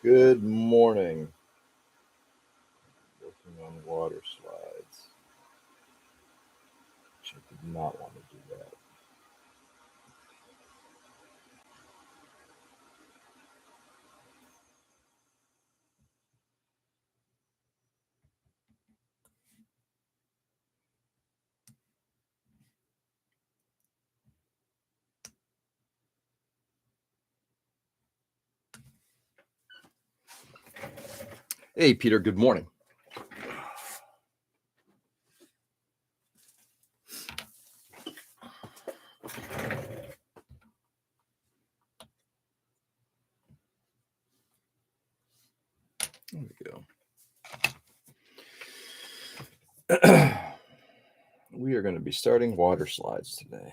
Good morning. Working on water slides. Which I did not want to do that. Hey, Peter, good morning. There we go. We are going to be starting water slides today.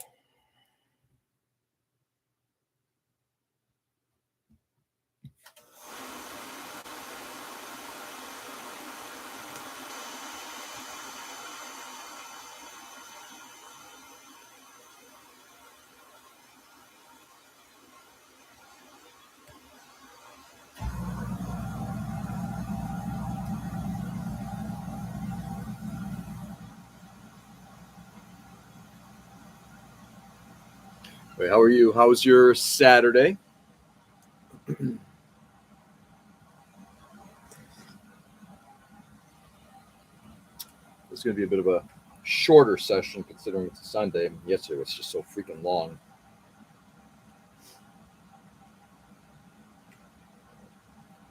Wait, how are you? How's your Saturday? It's going to be a bit of a shorter session considering it's a Sunday. Yesterday was just so freaking long.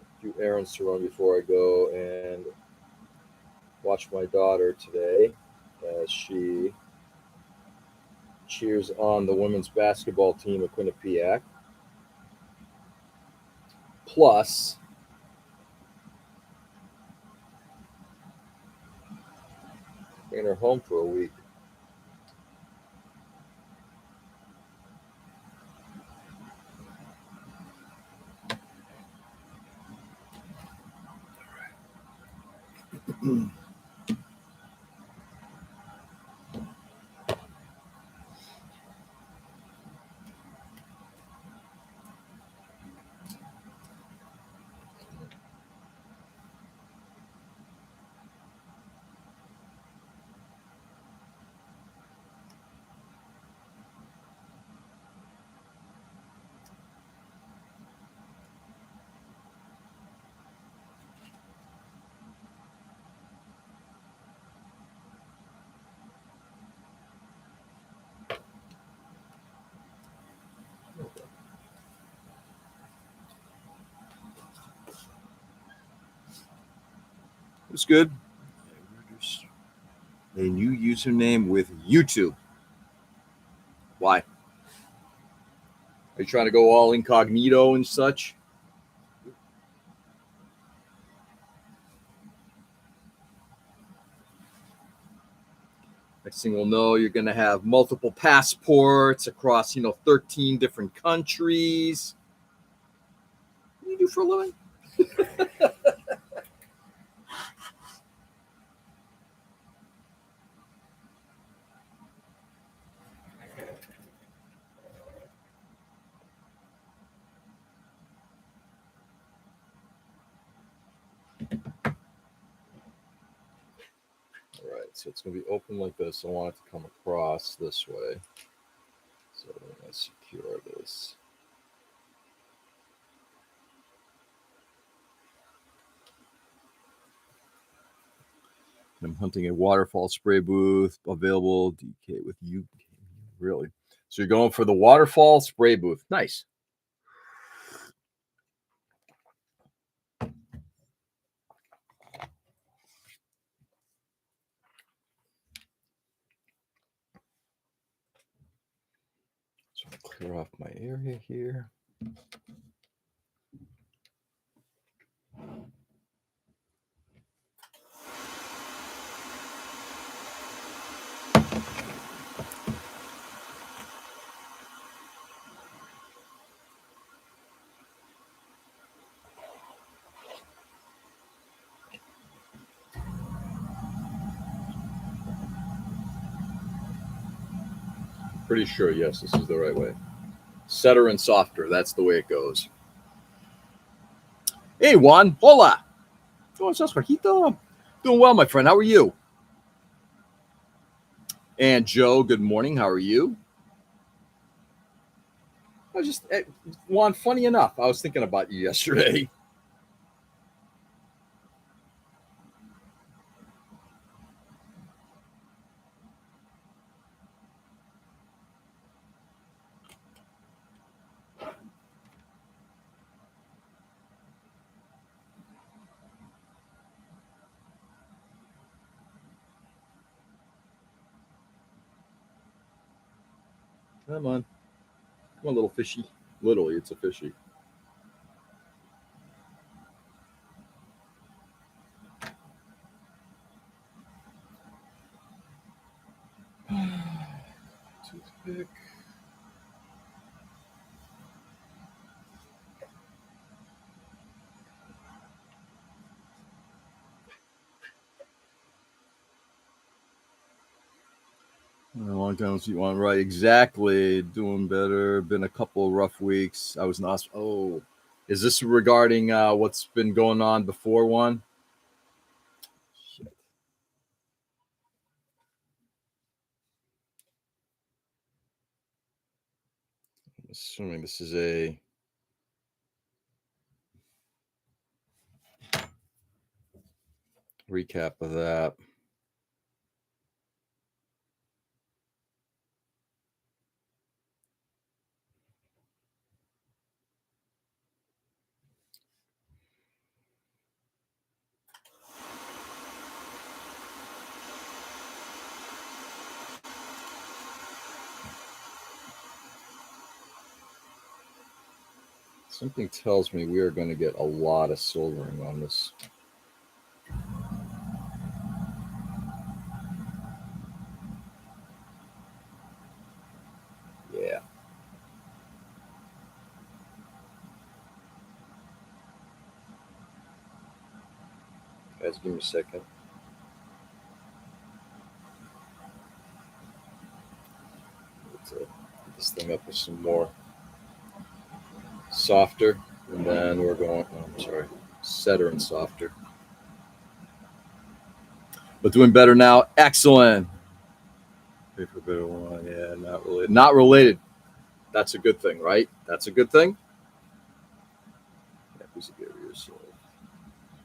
A few errands to run before I go and watch my daughter today as she cheers on the women's basketball team at Quinnipiac. Plus, bringing her home for a week. It's good. A new username with YouTube. Why? Are you trying to go all incognito and such? Next thing we'll know, you're going to have multiple passports across, 13 different countries. What do you do for a living? All right, so it's going to be open like this. I want it to come across this way. So I'm going to secure this. I'm hunting a waterfall spray booth available. DK with you. Really? So you're going for the waterfall spray booth. Nice. So I'll clear off my area here. Pretty sure, yes, this is the right way. Setter and softer, that's the way it goes. Hey, Juan. Hola. ¿Cómo estás, Jorgito? Doing well, my friend. How are you? And Joe, good morning. How are you? I was just, Juan, funny enough, I was thinking about you yesterday. Come on. Come on, little fishy. Literally, it's a fishy. Toothpick. A long time since you want right. Exactly. Doing better. Been a couple of rough weeks. I was not. Oh, is this regarding what's been going on before one? Shit. I'm assuming this is a recap of that. Something tells me we are going to get a lot of silvering on this. Yeah. Guys, give me a second. Let's get this thing up with some more softer. And then we're going, oh, I'm sorry, setter and softer. But doing better now. Excellent. Pay for a better one. Yeah, not related. Not related. That's a good thing, right? That's a good thing. Yeah, who's a good yourself.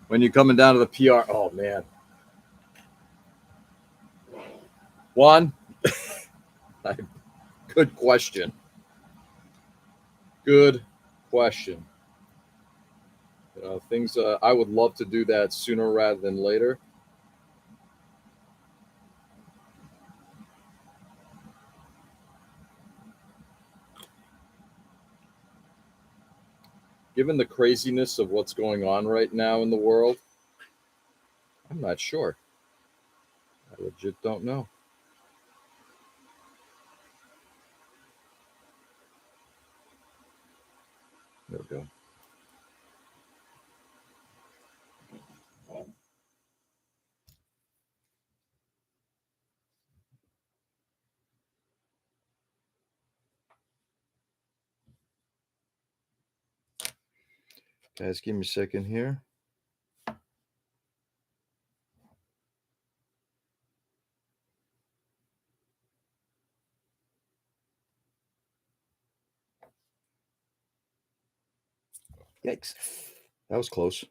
When you're coming down to the PR, oh man. Juan, good question. Good question. Things I would love to do that sooner rather than later. Given the craziness of what's going on right now in the world, I'm not sure. I legit don't know. There we go. Guys, give me a second here. Yikes. That was close.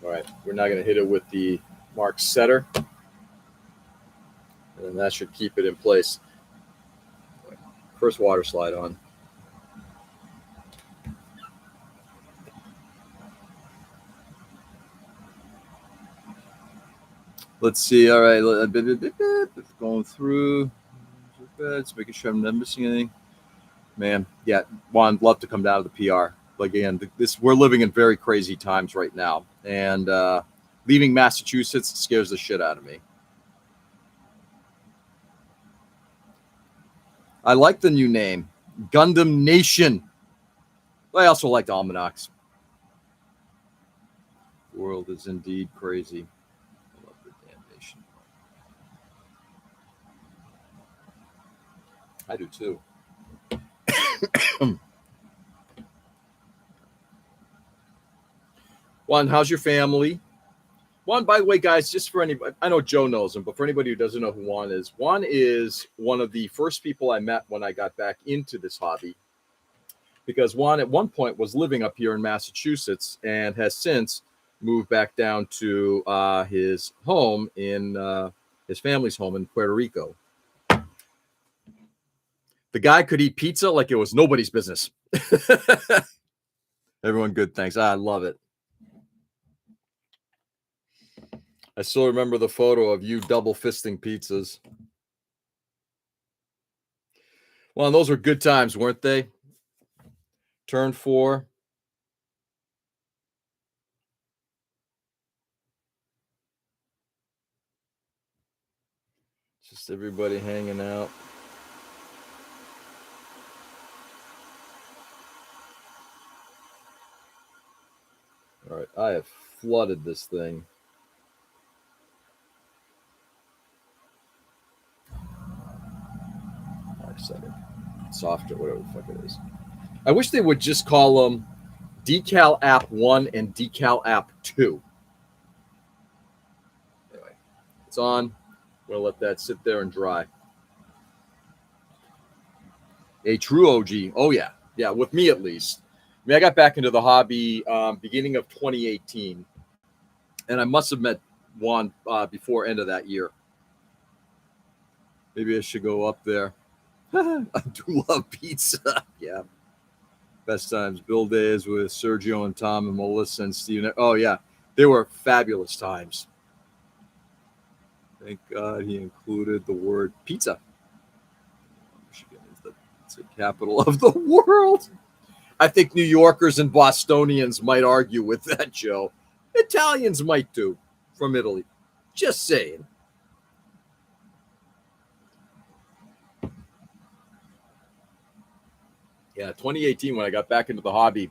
All right, we're now going to hit it with the Mark Setter, and that should keep it in place. First water slide on. Let's see. All right, going through. Let's making sure I'm not missing anything. Man, yeah, Juan, love to come down to the PR. But again, we're living in very crazy times right now, and leaving Massachusetts scares the shit out of me. I like the new name, Gundam Nation. I also liked Almanacs. The world is indeed crazy. I love the damn nation. I do too. Juan, how's your family? Juan, by the way, guys, just for anybody, I know Joe knows him, but for anybody who doesn't know who Juan is one of the first people I met when I got back into this hobby. Because Juan at one point was living up here in Massachusetts and has since moved back down to his home in his family's home in Puerto Rico. The guy could eat pizza like it was nobody's business. Everyone good, thanks. I love it. I still remember the photo of you double fisting pizzas. Well, those were good times, weren't they? Turn 4. Just everybody hanging out. All right, I have flooded this thing. Second. Softer, whatever the fuck it is. I wish they would just call them Decal App 1 and Decal App 2. Anyway, it's on. I'm going to let that sit there and dry. A true OG. Oh, yeah. Yeah, with me at least. I mean, I got back into the hobby beginning of 2018. And I must have met Juan before end of that year. Maybe I should go up there. I do love pizza. Yeah. Best times. Bill days with Sergio and Tom and Melissa and Steven. Oh, yeah. They were fabulous times. Thank God he included the word pizza. Michigan is the pizza capital of the world. I think New Yorkers and Bostonians might argue with that, Joe. Italians might too, from Italy. Just saying. Yeah, 2018 when I got back into the hobby,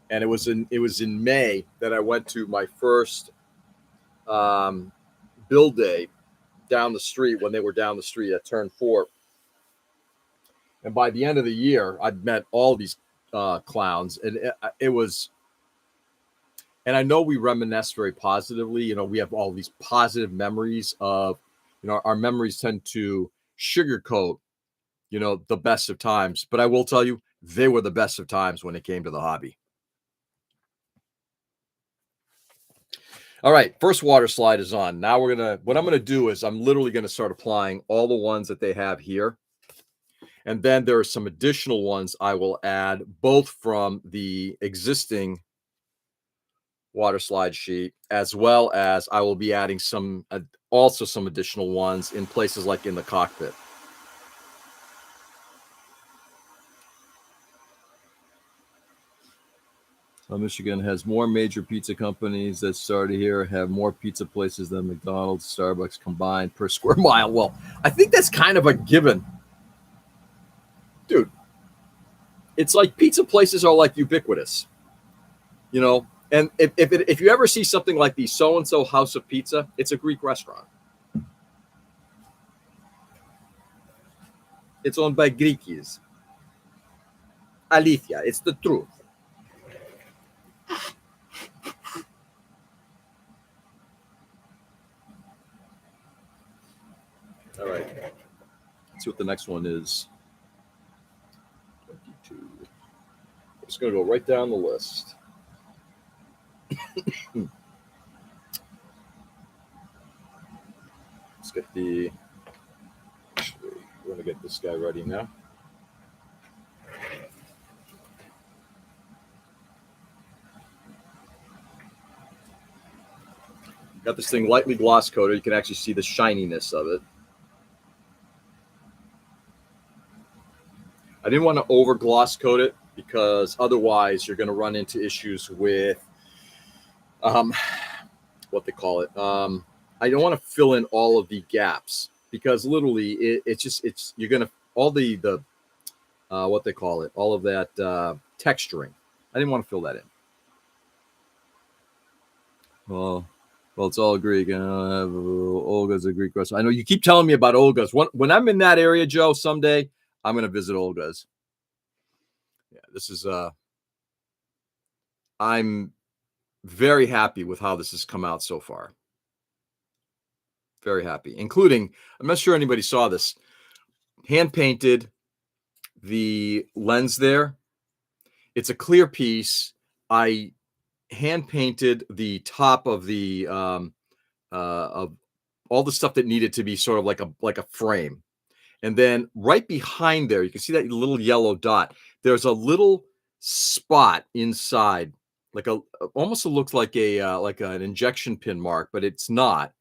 and it was in May that I went to my first build day down the street when they were down the street at Turn 4. And by the end of the year, I'd met all these clowns, and it was. And I know we reminisce very positively. You know, we have all these positive memories of, you know, our memories tend to sugarcoat, you know, the best of times. But I will tell you, they were the best of times when it came to the hobby. All right, first water slide is on. Now what I'm gonna do is I'm literally gonna start applying all the ones that they have here. And then there are some additional ones I will add, both from the existing water slide sheet, as well as I will be adding some also some additional ones in places like in the cockpit. Michigan has more major pizza companies that started here, have more pizza places than McDonald's, Starbucks combined per square mile. Well, I think that's kind of a given. Dude, it's like pizza places are like ubiquitous, you know? And if you ever see something like the so-and-so House of Pizza, it's a Greek restaurant. It's owned by Greekies. Alicia, it's the truth. All right. Let's see what the next one is. 22. I'm just going to go right down the list. Let's get the. Actually, we're going to get this guy ready now. Got this thing lightly gloss coated. You can actually see the shininess of it. I didn't want to over gloss coat it because otherwise you're going to run into issues with what they call it. I don't want to fill in all of the gaps because literally it's you're going to all the what they call it, all of that texturing. I didn't want to fill that in. Well, it's all Greek. Olga's a Greek restaurant. I know you keep telling me about Olga's. When I'm in that area, Joe, someday I'm going to visit Olga's. Yeah, this is I'm very happy with how this has come out so far. Very happy, including, I'm not sure anybody saw this, hand painted the lens there. It's a clear piece. I hand painted the top of the of all the stuff that needed to be sort of like a frame. And then right behind there, you can see that little yellow dot. There's a little spot inside, like almost looks like an injection pin mark, but it's not.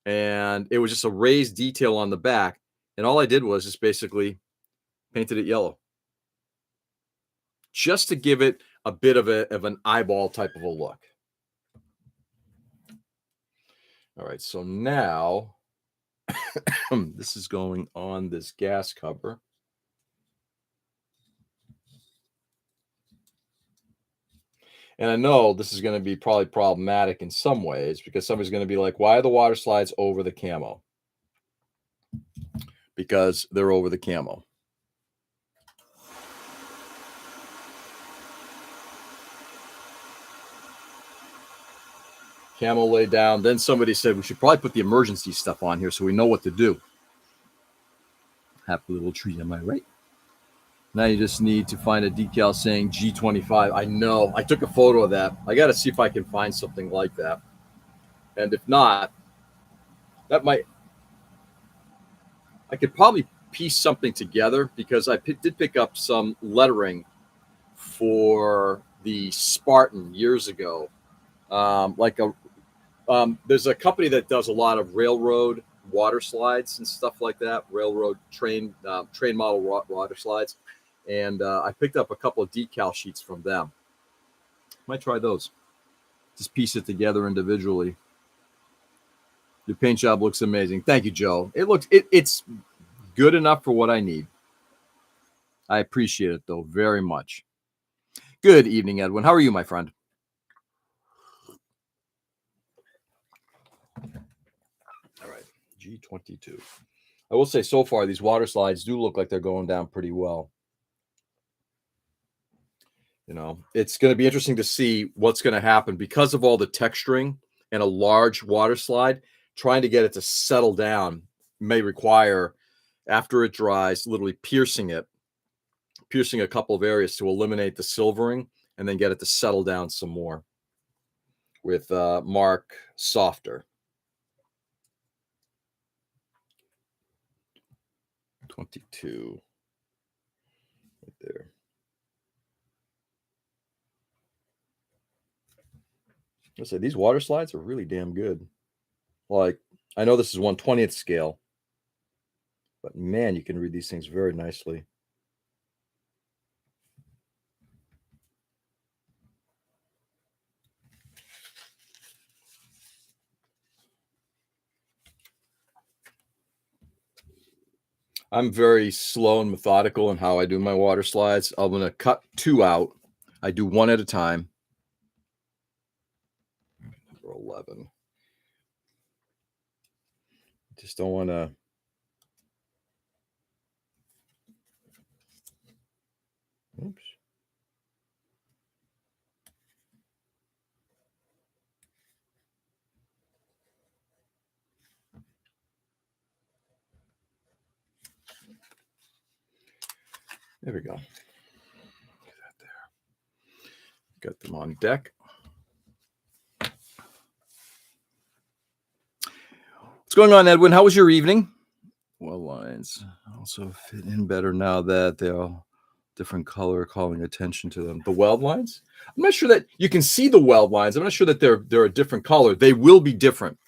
And it was just a raised detail on the back. And all I did was just basically painted it yellow, just to give it a bit of an eyeball type of a look. All right, so now this is going on this gas cover. And I know this is going to be probably problematic in some ways, because somebody's going to be like, why are the water slides over the camo? Because they're over the camo. Camo laid down. Then somebody said we should probably put the emergency stuff on here so we know what to do. Happy little tree, am I right? Now you just need to find a decal saying G25. I know. I took a photo of that. I got to see if I can find something like that. And if not, I could probably piece something together, because I did pick up some lettering for the Spartan years ago. There's a company that does a lot of railroad water slides and stuff like that, railroad train model water slides. And I picked up a couple of decal sheets from them. Might try those. Just piece it together individually. Your paint job looks amazing. Thank you, Joe. It's good enough for what I need. I appreciate it, though, very much. Good evening, Edwin. How are you, my friend? All right, G22. I will say, so far, these water slides do look like they're going down pretty well. You know, it's going to be interesting to see what's going to happen because of all the texturing and a large water slide. Trying to get it to settle down may require, after it dries, literally piercing a couple of areas to eliminate the silvering, and then get it to settle down some more with Mark Softer. 22 right there. I say these water slides are really damn good. Like, I know this is 1/20th scale, but man, you can read these things very nicely. I'm very slow and methodical in how I do my water slides. I'm going to cut 2 out. I do 1 at a time. Number 11. Just don't want to. Oops. There we go. Get that there. Got them on deck. What's going on, Edwin? How was your evening? Well, lines also fit in better now that they're all different color, calling attention to them. The weld lines? I'm not sure that you can see the weld lines. I'm not sure that they're a different color. They will be different.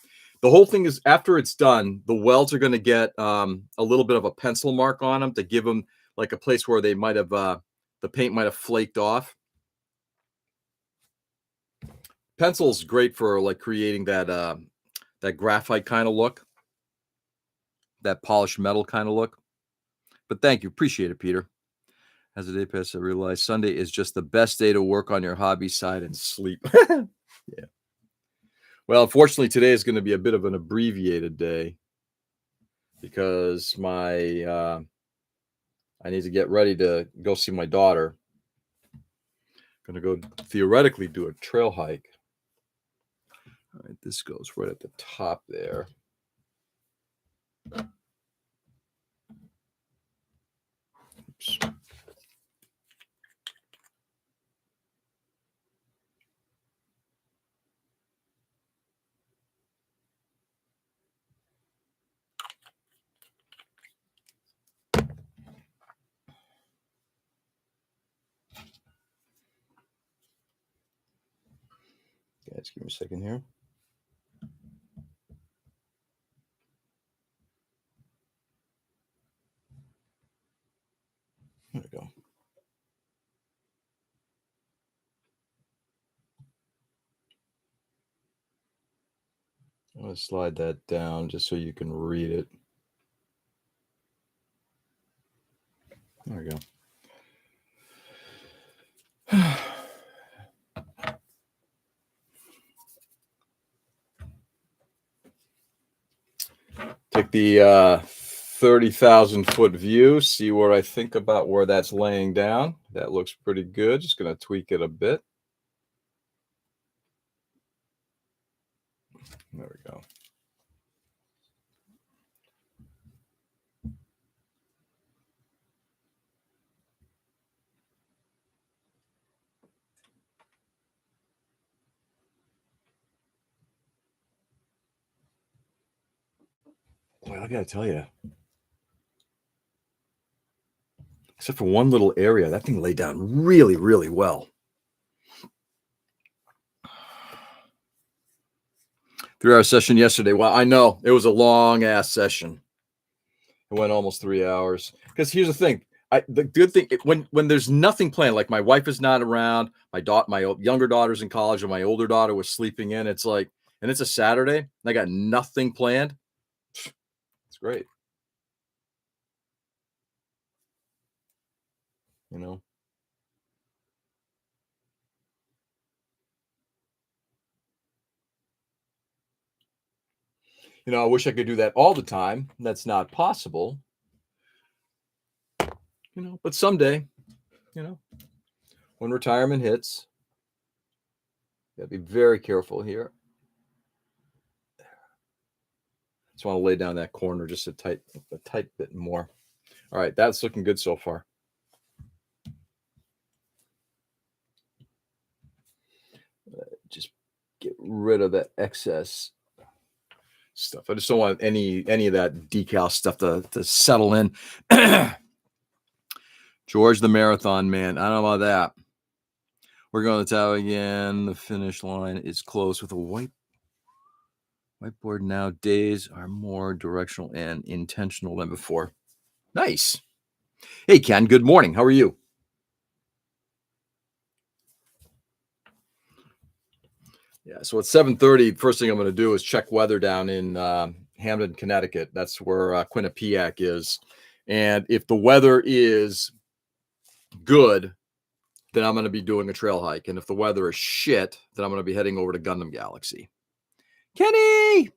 The whole thing is, after it's done, the welds are going to get a little bit of a pencil mark on them to give them like a place where they might have the paint might have flaked off. Pencil's great for like creating that that graphite kind of look, that polished metal kind of look. But thank you. Appreciate it, Peter. As the day passed, I realized Sunday is just the best day to work on your hobby side and sleep. Yeah. Well, unfortunately, today is going to be a bit of an abbreviated day because I need to get ready to go see my daughter. I'm going to go theoretically do a trail hike. All right, this goes right at the top there. Oops. Guys, give me a second here. There we go. I'm going to slide that down just so you can read it. There we go. Take the 30,000-foot view, see what I think about where that's laying down. That looks pretty good. Just going to tweak it a bit. There we go. Well, I got to tell you, except for one little area, that thing laid down really, really well. 3-hour session yesterday. Well, I know it was a long ass session. It went almost 3 hours. Because here's the thing. The good thing when there's nothing planned, like my wife is not around, my younger daughter's in college, and my older daughter was sleeping in. It's like, and it's a Saturday, and I got nothing planned. It's great. You know. I wish I could do that all the time. That's not possible. But someday, when retirement hits, you gotta be very careful here. Just want to lay down that corner just a tight bit more. All right, that's looking good so far. Just get rid of that excess stuff. I just don't want any of that decal stuff to settle in. George the Marathon Man. I don't know about that. We're going to tower again. The finish line is close with a whiteboard now. Days are more directional and intentional than before. Nice. Hey, Ken. Good morning. How are you? Yeah. So at 7:30, first thing I'm going to do is check weather down in Hamden, Connecticut. That's where Quinnipiac is. And if the weather is good, then I'm going to be doing a trail hike. And if the weather is shit, then I'm going to be heading over to Gundam Galaxy. Kenny!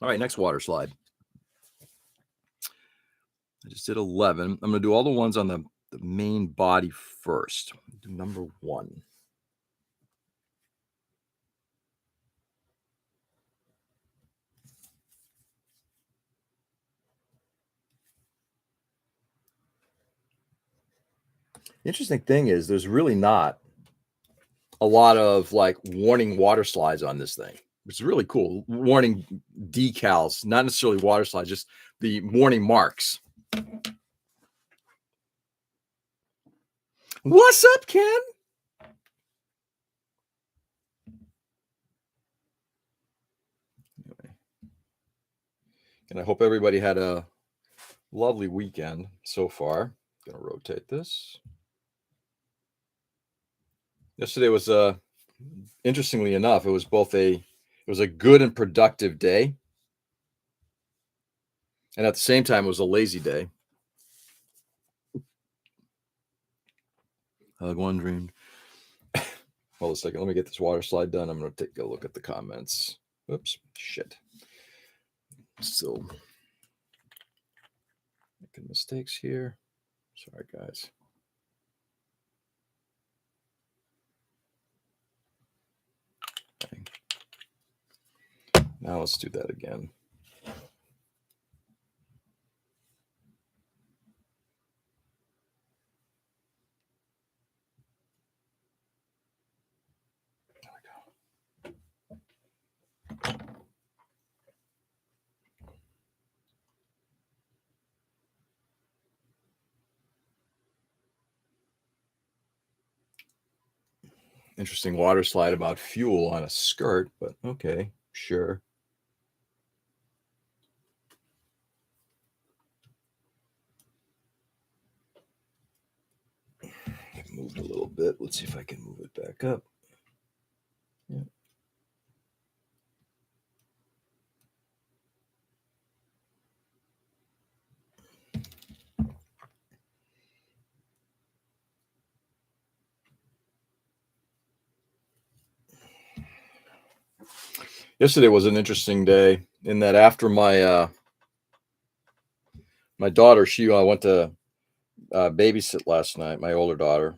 All right, next water slide. I just did 11. I'm going to do all the ones on the main body first. Do number 1. The interesting thing is there's really not a lot of like warning water slides on this thing. It's really cool. Warning decals, not necessarily water slides, just the warning marks. What's up, Ken? Anyway. And I hope everybody had a lovely weekend so far. Gonna rotate this. Yesterday was interestingly enough, it was a good and productive day. And at the same time, it was a lazy day. Hug one dreamed. Hold a second. Let me get this water slide done. I'm going to take a look at the comments. Oops. Shit. Still making mistakes here. Sorry, guys. Okay. Now let's do that again. Interesting water slide about fuel on a skirt, but okay, sure. It moved a little bit. Let's see if I can move it back up. Yeah. Yesterday was an interesting day in that after my my daughter, she went to babysit last night. My older daughter,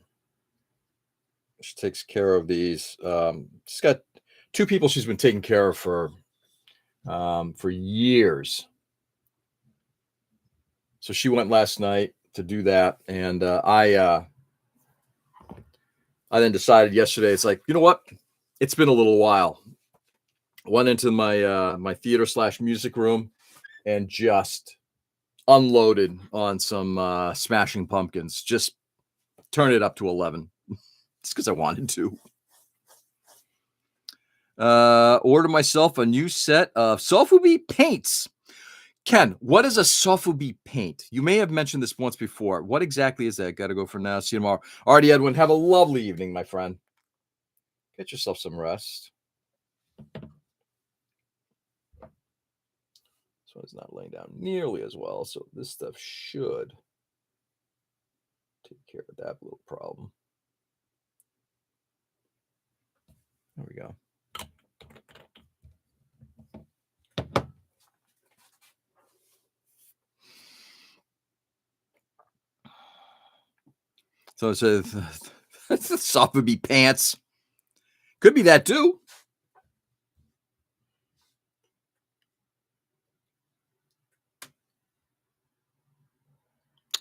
she takes care of these. She's got two people she's been taking care of for years. So she went last night to do that, and I then decided yesterday. It's like, you know what? It's been a little while. Went into my my theater slash music room and just unloaded on some Smashing Pumpkins. Just turn it up to 11. Just because I wanted to. Order myself a new set of Sofubi paints. Ken, what is a Sofubi paint? You may have mentioned this once before. What exactly is that? Got to go for now. See you tomorrow. Alrighty, Edwin. Have a lovely evening, my friend. Get yourself some rest. This one's not laying down nearly as well, so this stuff should take care of that little problem. There we go. So it says Sofubi pants. Could be that too.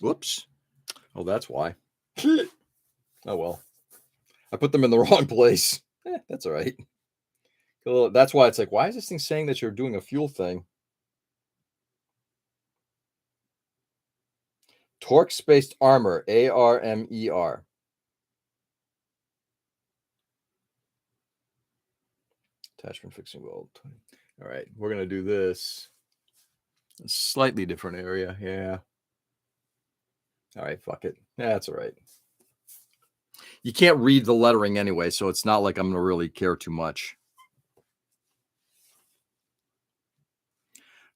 Whoops. Oh, that's why. Oh, well. I put them in the wrong place. That's all right. Cool. That's why it's like, why is this thing saying that you're doing a fuel thing? Torque spaced armor, ARMER. Attachment fixing weld. All right, we're going to do this. A slightly different area. Yeah. All right, fuck it. That's all right. You can't read the lettering anyway, so it's not like I'm going to really care too much.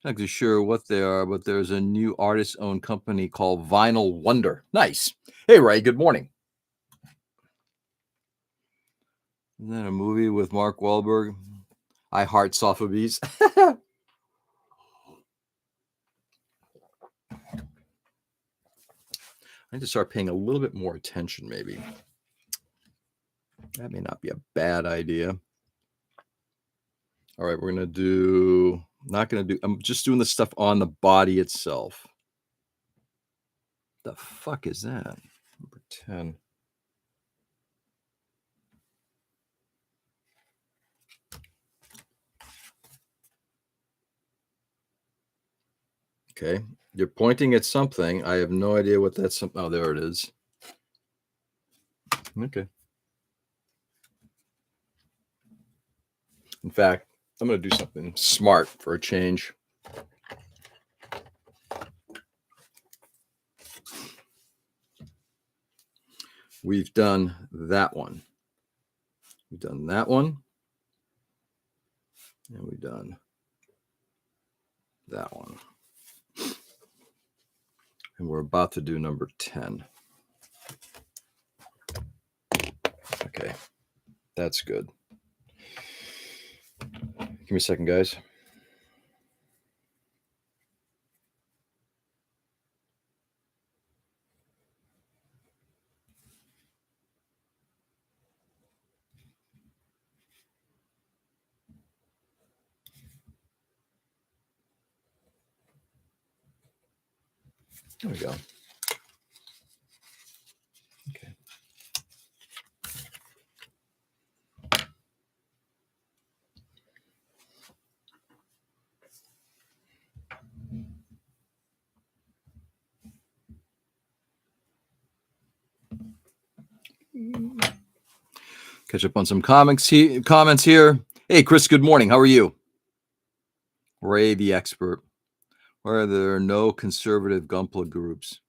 Not exactly sure what they are, but there's a new artist-owned company called Vinyl Wonder. Nice. Hey, Ray, good morning. Isn't that a movie with Mark Wahlberg? I heart Sofubi's. I need to start paying a little bit more attention, maybe. That may not be a bad idea. All right, we're going to do, I'm just doing the stuff on the body itself. The fuck is that? Number 10. Okay, you're pointing at something. I have no idea what that's. Oh, there it is. Okay. In fact, I'm going to do something smart for a change. We've done that one. We've done that one. And we've done that one. And we're about to do number 10. Okay, that's good. Give me a second, guys. There we go. Okay. Catch up on some comments here. Hey, Chris, good morning. How are you? Ray, the expert. Why are there no conservative Gunpla groups?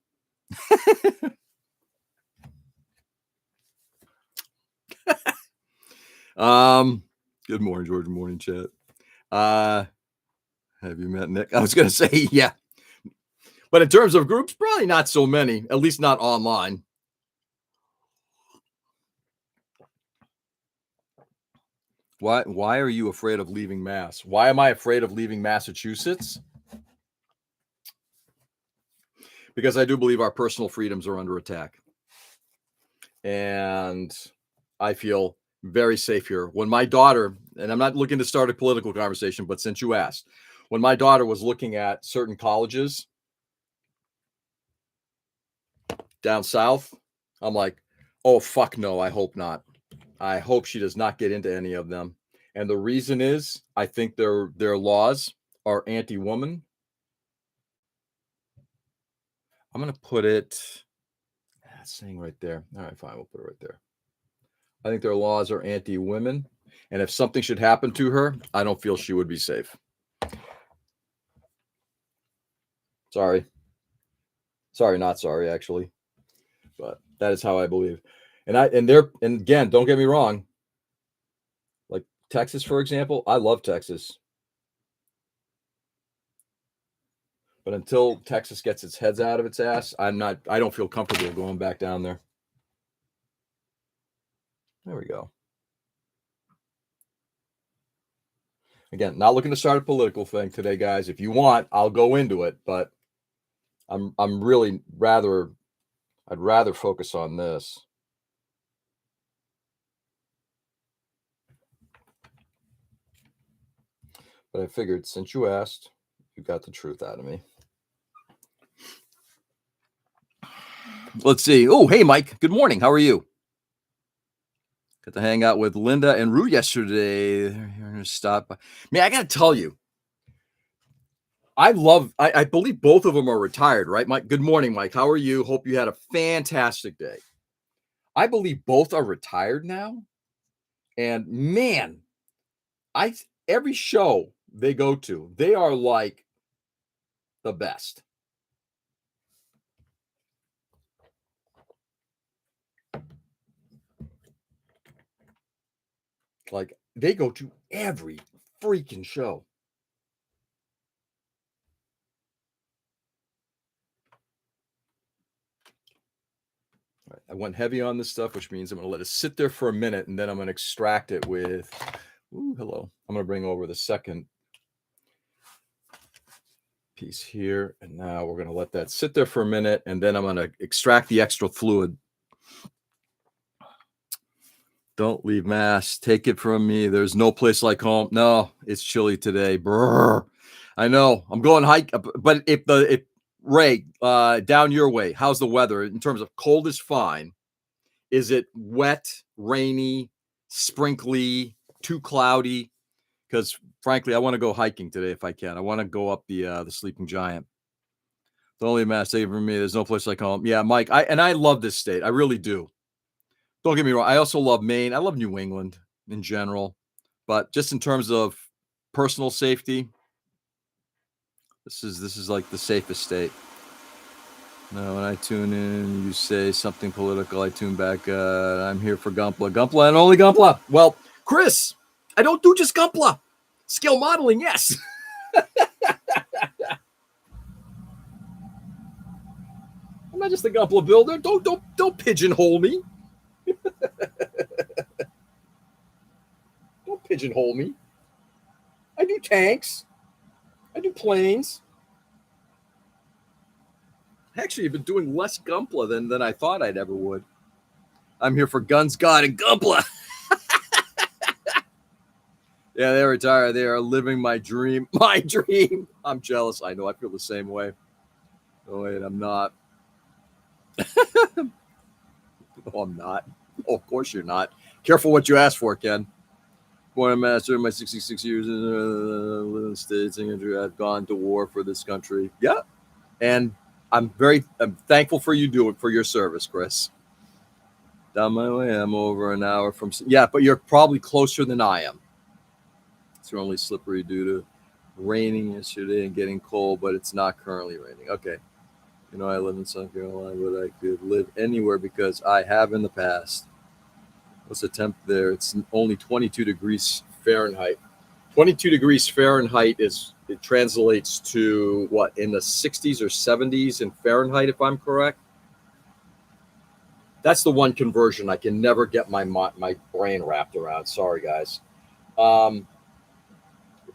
Good morning, George. Morning, chat. Have you met Nick? I was going to say, yeah. But in terms of groups, probably not so many, at least not online. Why are you afraid of leaving Mass? Why am I afraid of leaving Massachusetts? Because I do believe our personal freedoms are under attack. And I feel very safe here. When my daughter, and I'm not looking to start a political conversation, but since you asked, when my daughter was looking at certain colleges down south, I'm like, oh, fuck no, I hope not. I hope she does not get into any of them. And the reason is I think their laws are anti-woman. I'm going to put it, that's saying right there. All right, fine, we'll put it right there. I think their laws are anti-women. And if something should happen to her, I don't feel she would be safe. Sorry, not sorry, actually. But that is how I believe. And again, don't get me wrong. Like Texas, for example, I love Texas. But until Texas gets its heads out of its ass, I don't feel comfortable going back down there. There we go. Again, not looking to start a political thing today, guys. If you want, I'll go into it, but I'm really I'd rather focus on this. But I figured since you asked, you got the truth out of me. Let's see. Oh, hey, Mike. Good morning. How are you? Got to hang out with Linda and Rue yesterday. They're going to stop by. Man, I got to tell you, I believe both of them are retired, right, Mike? Good morning, Mike. How are you? Hope you had a fantastic day. I believe both are retired now. And man, every show they go to, they are like the best. Like they go to every freaking show. All right, I went heavy on this stuff, which means I'm going to let it sit there for a minute, and then I'm going to extract it with, hello. I'm going to bring over the second piece here, and now we're going to let that sit there for a minute, and then I'm going to extract the extra fluid. Don't leave Mass. Take it from me. There's no place like home. No, it's chilly today. Brr. I know. I'm going hike, but if Ray, down your way, how's the weather in terms of cold is fine? Is it wet, rainy, sprinkly, too cloudy? Because frankly, I want to go hiking today if I can. I want to go up the Sleeping Giant. Don't leave Mass. Take it from me. There's no place like home. Yeah, Mike. I love this state. I really do. Don't get me wrong. I also love Maine. I love New England in general. But just in terms of personal safety, this is like the safest state. No, when I tune in, you say something political. I tune back. I'm here for Gunpla and only Gunpla. Well, Chris, I don't do just Gunpla. Skill modeling, yes. I'm not just a Gunpla builder. Don't pigeonhole me. Don't pigeonhole me. I do tanks. I do planes. Actually, I've been doing less Gunpla than I thought I'd ever would. I'm here for Guns, God, and Gunpla. Yeah, they retire. They are living my dream. My dream. I'm jealous. I know. I feel the same way. Oh, wait, I'm not. No, I'm not. Oh, of course you're not. Careful what you ask for, Ken. Born a master in my 66 years in the States. I've gone to war for this country. Yeah. And I'm thankful for you doing for your service, Chris. Down my way, I'm over an hour from. Yeah, but you're probably closer than I am. It's only slippery due to raining yesterday and getting cold, but it's not currently raining. Okay. You know, I live in South Carolina, but I could live anywhere because I have in the past. What's the temp there? It's only 22 degrees Fahrenheit. 22 degrees Fahrenheit it translates to what, in the 60s or 70s in Fahrenheit, if I'm correct? That's the one conversion I can never get my brain wrapped around. Sorry, guys. We're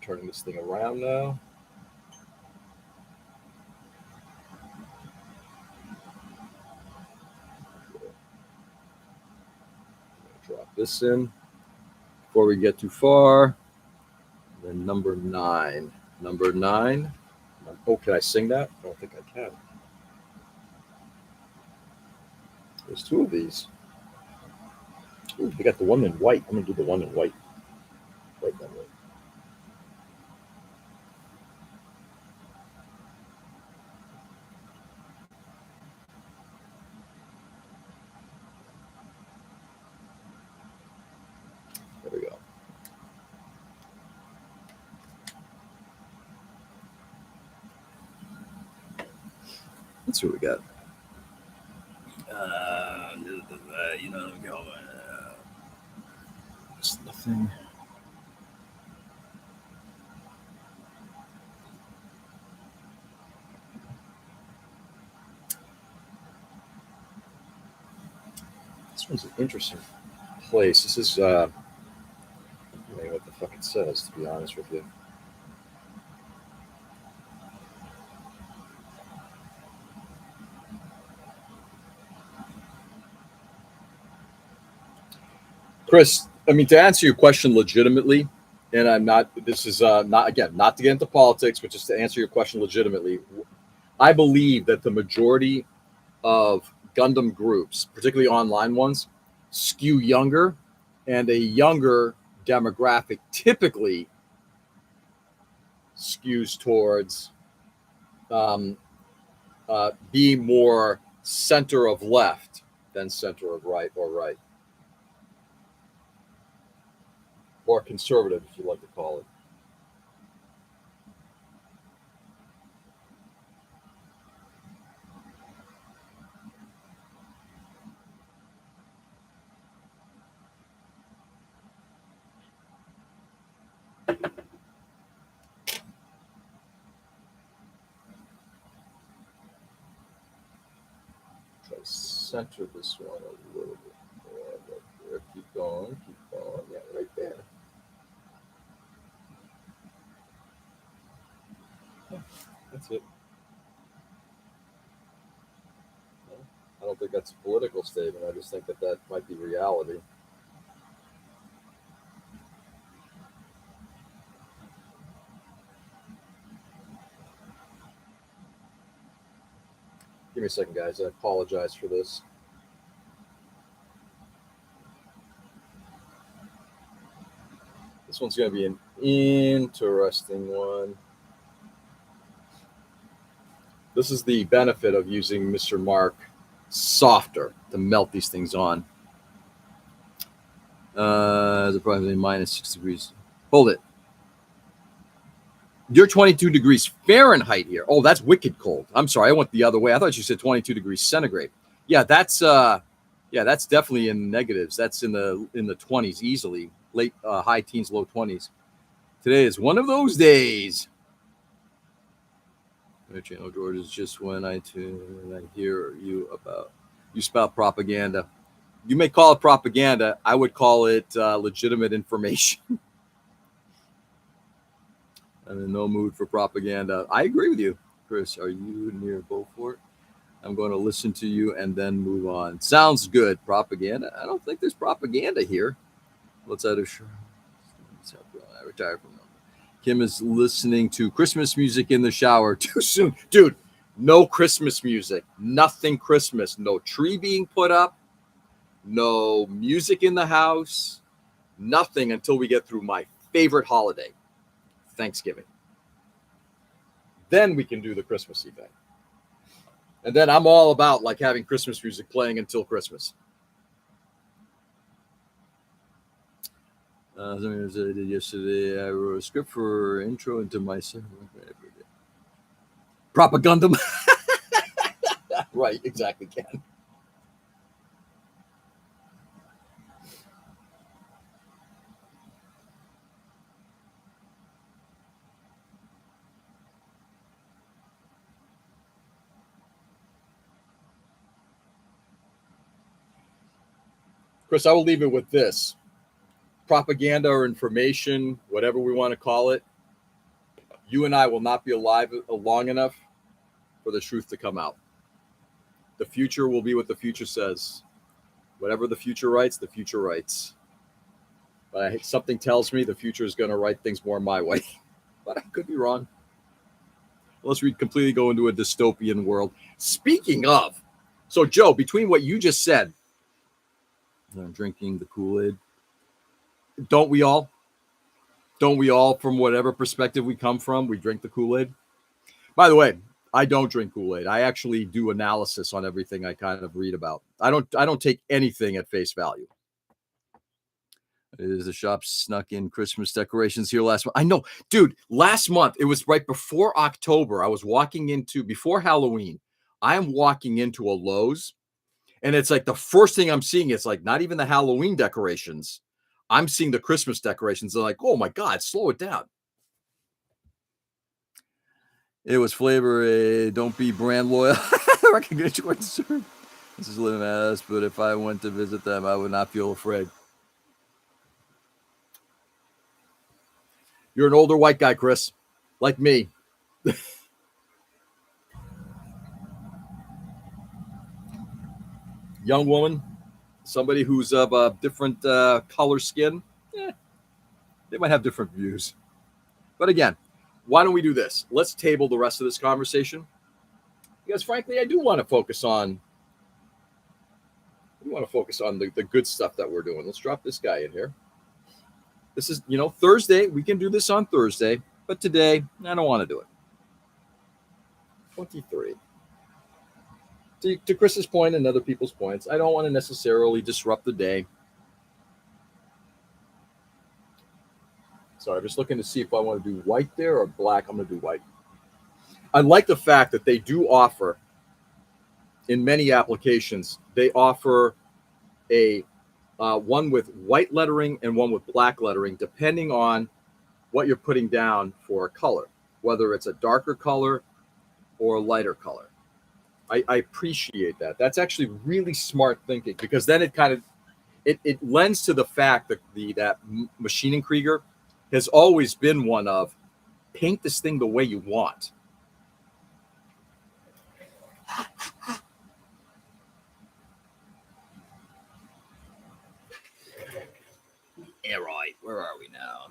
turning this thing around now. Drop this in before we get too far. Then number 9. Number 9. Oh, can I sing that? I don't think I can. There's 2 of these. Ooh, we got the one in white. I'm going to do the one in white. White memory. There we go. Let's see what we got. You know, there's nothing. This one's an interesting place. This is, I don't know what the fuck it says, to be honest with you. Chris, I mean, to answer your question legitimately, and I'm not, this is not, again, not to get into politics, but just to answer your question legitimately, I believe that the majority of Gundam groups, particularly online ones, skew younger, and a younger demographic typically skews towards being more center of left than center of right, or conservative, if you like to call it. Try to center this one a little bit more. Right there. Keep going, keep going. Yeah, right there. That's it. I don't think that's a political statement. I just think that might be reality. Give me a second, guys. I apologize for this. This one's going to be an interesting one. This is the benefit of using Mr. Mark softer to melt these things on. It's approximately minus 6 degrees. Hold it. You're 22 degrees Fahrenheit here. Oh, that's wicked cold. I'm sorry, I went the other way. I thought you said 22 degrees centigrade. Yeah, that's definitely in negatives. That's in the 20s easily. Late high teens, low 20s. Today is one of those days. My channel, George, is just when I tune and I hear you spout propaganda. You may call it propaganda. I would call it legitimate information. I'm in no mood for propaganda. I agree with you, Chris. Are you near Beaufort? I'm going to listen to you and then move on. Sounds good. Propaganda? I don't think there's propaganda here. Let's out of sure. I retired from them. Kim is listening to Christmas music in the shower too soon. Dude, no Christmas music. Nothing Christmas. No tree being put up. No music in the house. Nothing until we get through my favorite holiday, Thanksgiving. Then we can do the Christmassy thing. And then I'm all about like having Christmas music playing until Christmas. Something I did yesterday. I wrote a script for intro into my propaganda. Right, exactly, Ken. Chris, I will leave it with this. Propaganda or information, whatever we want to call it, you and I will not be alive long enough for the truth to come out. The future will be what the future says. Whatever the future writes, the future writes. But something tells me the future is going to write things more my way. But I could be wrong. Unless we completely go into a dystopian world. Speaking of, so Joe, between what you just said, drinking the Kool-Aid, don't we all? Don't we all, from whatever perspective we come from, we drink the Kool-Aid? By the way, I don't drink Kool-Aid. I actually do analysis on everything I kind of read about. I don't take anything at face value. Is the shop snuck in Christmas decorations here last month? I know, dude, last month, it was right before October. I was walking into, before Halloween, I am walking into a Lowe's, and it's like the first thing I'm seeing, it's like not even the Halloween decorations. I'm seeing the Christmas decorations. They're like, oh my God, slow it down. It was flavor, don't be brand loyal. Recognition or concern. This is living as, but if I went to visit them, I would not feel afraid. You're an older white guy, Chris, like me. Young woman, somebody who's of a different color skin, they might have different views. But again, why don't we do this? Let's table the rest of this conversation. Because frankly, I do want to focus on the good stuff that we're doing. Let's drop this guy in here. This is, Thursday. We can do this on Thursday. But today, I don't want to do it. 23. To Chris's point and other people's points, I don't want to necessarily disrupt the day. So I'm just looking to see if I want to do white there or black. I'm going to do white. I like the fact that they do offer, in many applications, they offer a one with white lettering and one with black lettering, depending on what you're putting down for a color, whether it's a darker color or a lighter color. I appreciate that. That's actually really smart thinking, because then it lends to the fact that that Maschinen Krieger has always been one of paint this thing the way you want. Yeah, right. Where are we now?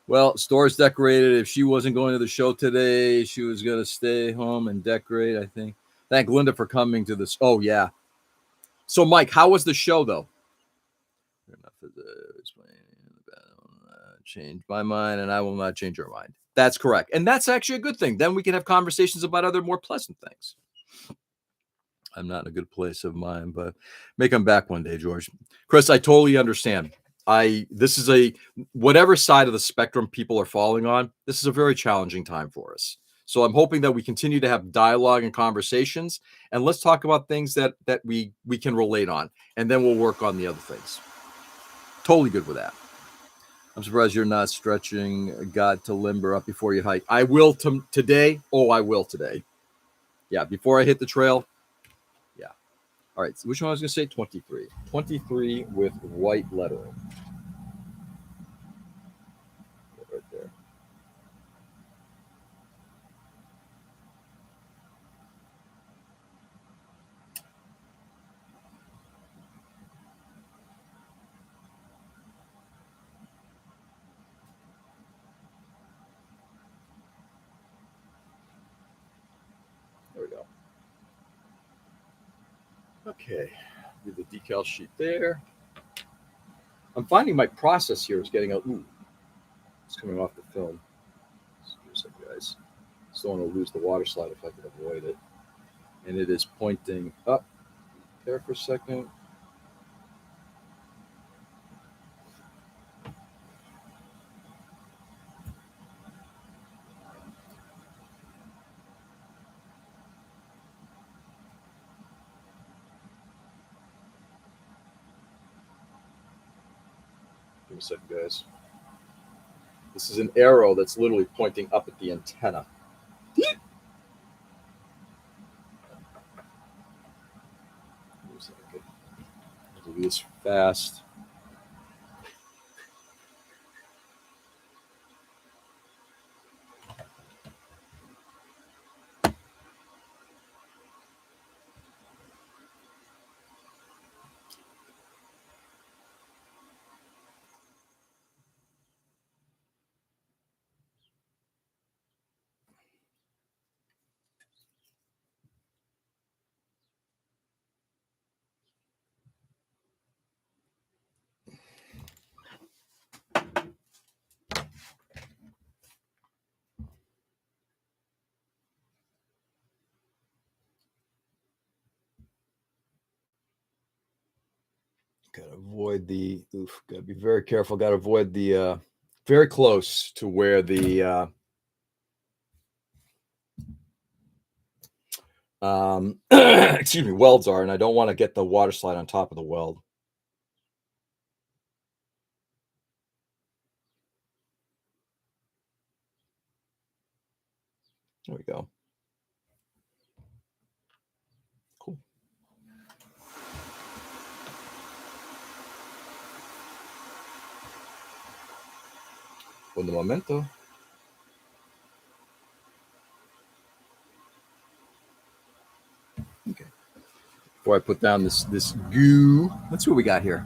Well, store's decorated. If she wasn't going to the show today, she was going to stay home and decorate, I think. Thank Linda for coming to this. Oh, yeah. So, Mike, how was the show, though? Enough of change my mind, and I will not change your mind. That's correct. And that's actually a good thing. Then we can have conversations about other more pleasant things. I'm not in a good place of mind, but may come back one day, George. Chris, I totally understand. This is whatever side of the spectrum people are falling on, this is a very challenging time for us. So I'm hoping that we continue to have dialogue and conversations, and let's talk about things that we can relate on, and then we'll work on the other things. Totally good with that. I'm surprised you're not stretching God to limber up before you hike. I will today. Oh, I will today. Yeah, before I hit the trail. Yeah. All right. So which one I was going to say? 23. 23 with white lettering. Right there. There we go. Okay. Do the decal sheet there. I'm finding my process here is getting a. Ooh, it's coming off the film. Excuse me, guys. Just don't want to lose the water slide if I can avoid it. And it is pointing up there for a second. Give me a second, guys. This is an arrow that's literally pointing up at the antenna. I'll do this fast. Gotta avoid the. Oof. Gotta be very careful. Gotta avoid the. Very close to where the. Excuse me, welds are, and I don't want to get the water slide on top of the weld. There we go. Cool. Un momento. Okay. Before I put down this goo, let's see what we got here.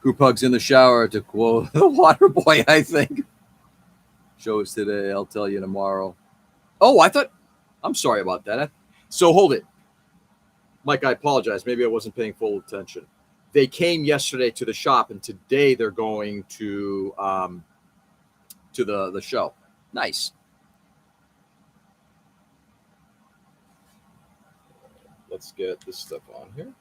Goo Pug's in the shower, to quote the water boy, I think. Show us today. I'll tell you tomorrow. Oh, I thought. I'm sorry about that. So hold it. Mike, I apologize. Maybe I wasn't paying full attention. They came yesterday to the shop, and today they're going to the show. Nice. Let's get this stuff on here.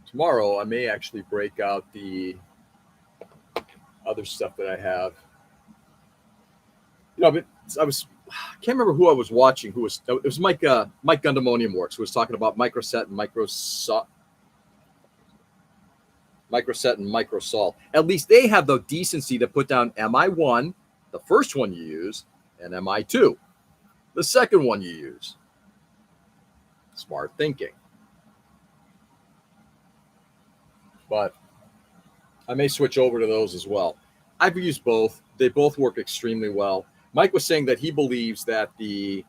Tomorrow, I may actually break out the other stuff that I have. You know, but I can't remember who I was watching. It was Mike Gundamonium Works, who was talking about microset and microsol. At least they have the decency to put down MI1, the first one you use, and MI2, the second one you use. Smart thinking. But I may switch over to those as well. I've used both. They both work extremely well. Mike was saying that he believes that the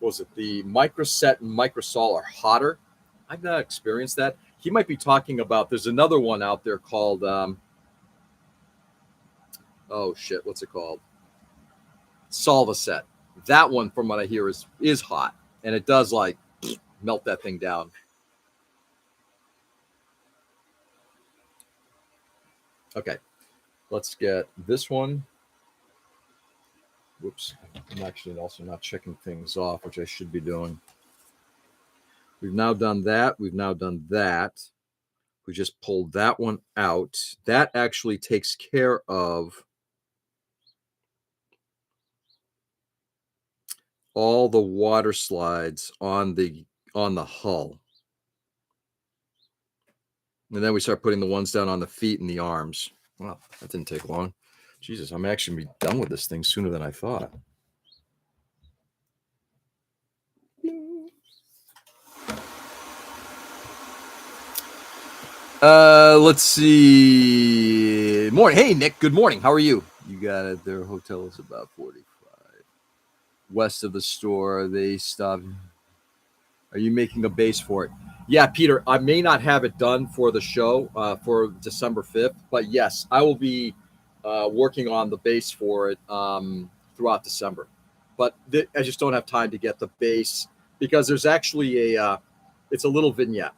microset and microsol are hotter. I've not experienced that. He might be talking about, there's another one out there called, what's it called? Solvaset. That one, from what I hear, is hot. And it does melt that thing down. Okay, let's get this one. Whoops, I'm actually also not checking things off, which I should be doing. We've now done that. We've now done that. We just pulled that one out. That actually takes care of all the water slides on the hull. And then we start putting the ones down on the feet and the arms. Well, that didn't take long. Jesus, I'm actually going to be done with this thing sooner than I thought. Let's see. Morning. Hey, Nick. Good morning. How are you? You got it. Their hotel is about 45 west of the store. They stopped. Are you making a base for it? Yeah, Peter. I may not have it done for the show for December 5th, but yes, I will be working on the base for it throughout December. But I just don't have time to get the base because there's actually it's a little vignette.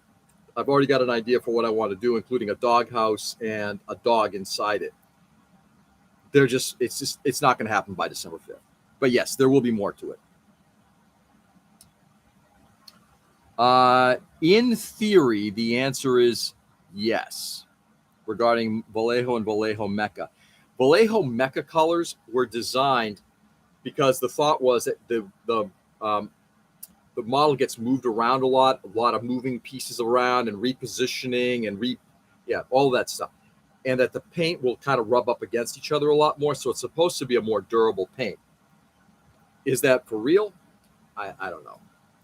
I've already got an idea for what I want to do, including a doghouse and a dog inside it. It's not going to happen by December 5th. But yes, there will be more to it. In theory, the answer is yes regarding Vallejo and Vallejo Mecca. Vallejo Mecca colors were designed because the thought was that the model gets moved around a lot of moving pieces around and repositioning and all that stuff. And that the paint will kind of rub up against each other a lot more. So it's supposed to be a more durable paint. Is that for real? I don't know.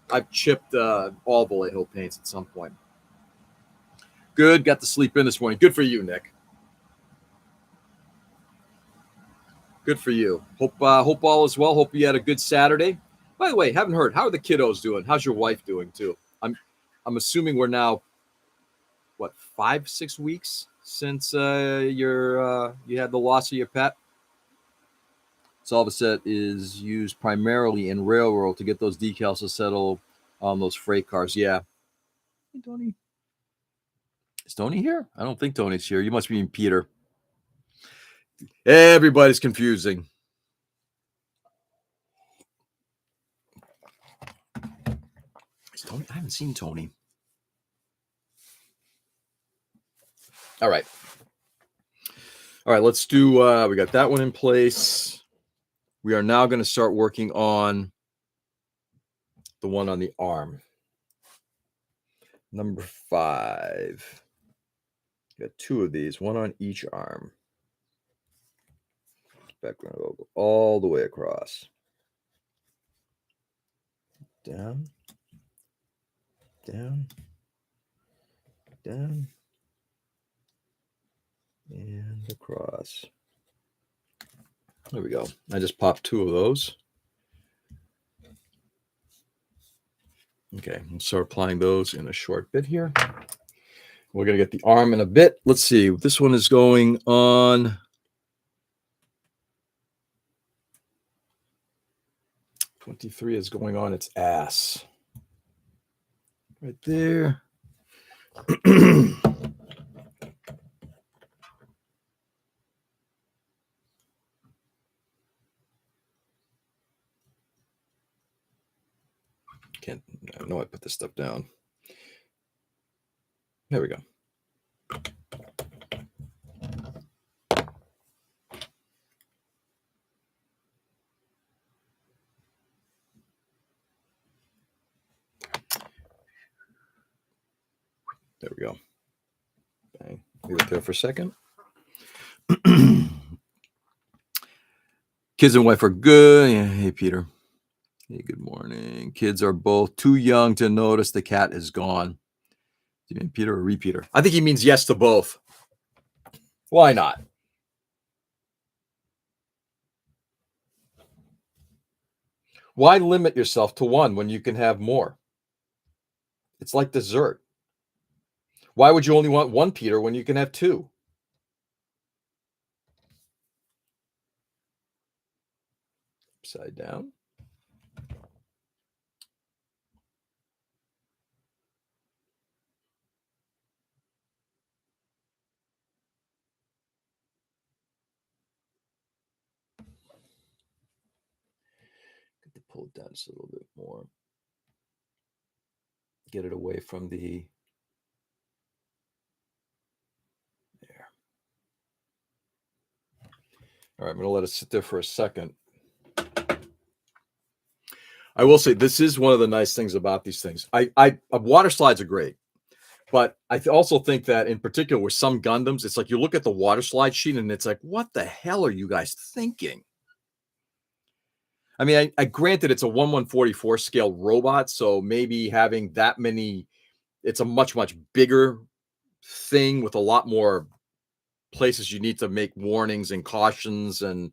I've chipped all Vallejo paints at some point. Good. Got to sleep in this morning. Good for you, Nick. Good for you. Hope all is well. Hope you had a good Saturday. By the way, haven't heard. How are the kiddos doing? How's your wife doing too? I'm assuming we're now, 5-6 weeks since you had the loss of your pet. Solvaset is used primarily in railroad to get those decals to settle on those freight cars. Yeah. Hey, Tony. Is Tony here? I don't think Tony's here. You must mean Peter. Everybody's confusing. Is Tony? I haven't seen Tony. All right. Let's do, we got that one in place. We are now going to start working on the one on the arm. Number 5. Got 2 of these, one on each arm. Background logo all the way across. Down, down, down, and across. There we go. I just popped 2 of those. Okay, we'll start applying those in a short bit here. We're going to get the arm in a bit. Let's see. This one is going on 23 is going on its ass. Right there. I know I put this stuff down. There we go. There we go. Bang. Leave it there for a second. Kids and wife are good. Yeah. Hey, Peter. Hey, good morning. Kids are both too young to notice the cat is gone. Do you mean Peter or repeater? I think he means yes to both. Why not? Why limit yourself to one when you can have more? It's like dessert. Why would you only want one Peter when you can have 2? Upside down. Get to pull it down just a little bit more. Get it away from the All right, I'm going to let it sit there for a second. I will say this is one of the nice things about these things. Water slides are great, but I also think that in particular with some Gundams, it's like you look at the water slide sheet and it's like, what the hell are you guys thinking? I mean, I granted it's a 1/144 scale robot, so maybe having that many, it's a much, much bigger thing with a lot more places you need to make warnings and cautions and,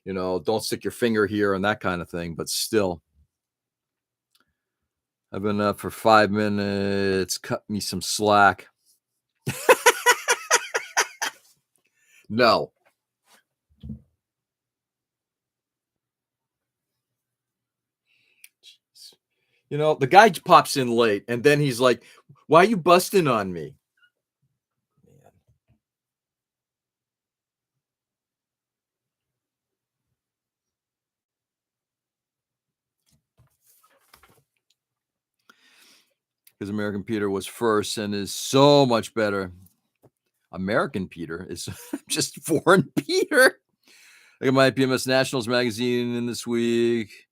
don't stick your finger here and that kind of thing. But still, I've been up for 5 minutes. Cut me some slack. No. The guy pops in late and then he's like, why are you busting on me? Man. Because American Peter was first and is so much better. American Peter is just foreign Peter. I got my PMS Nationals magazine in this week.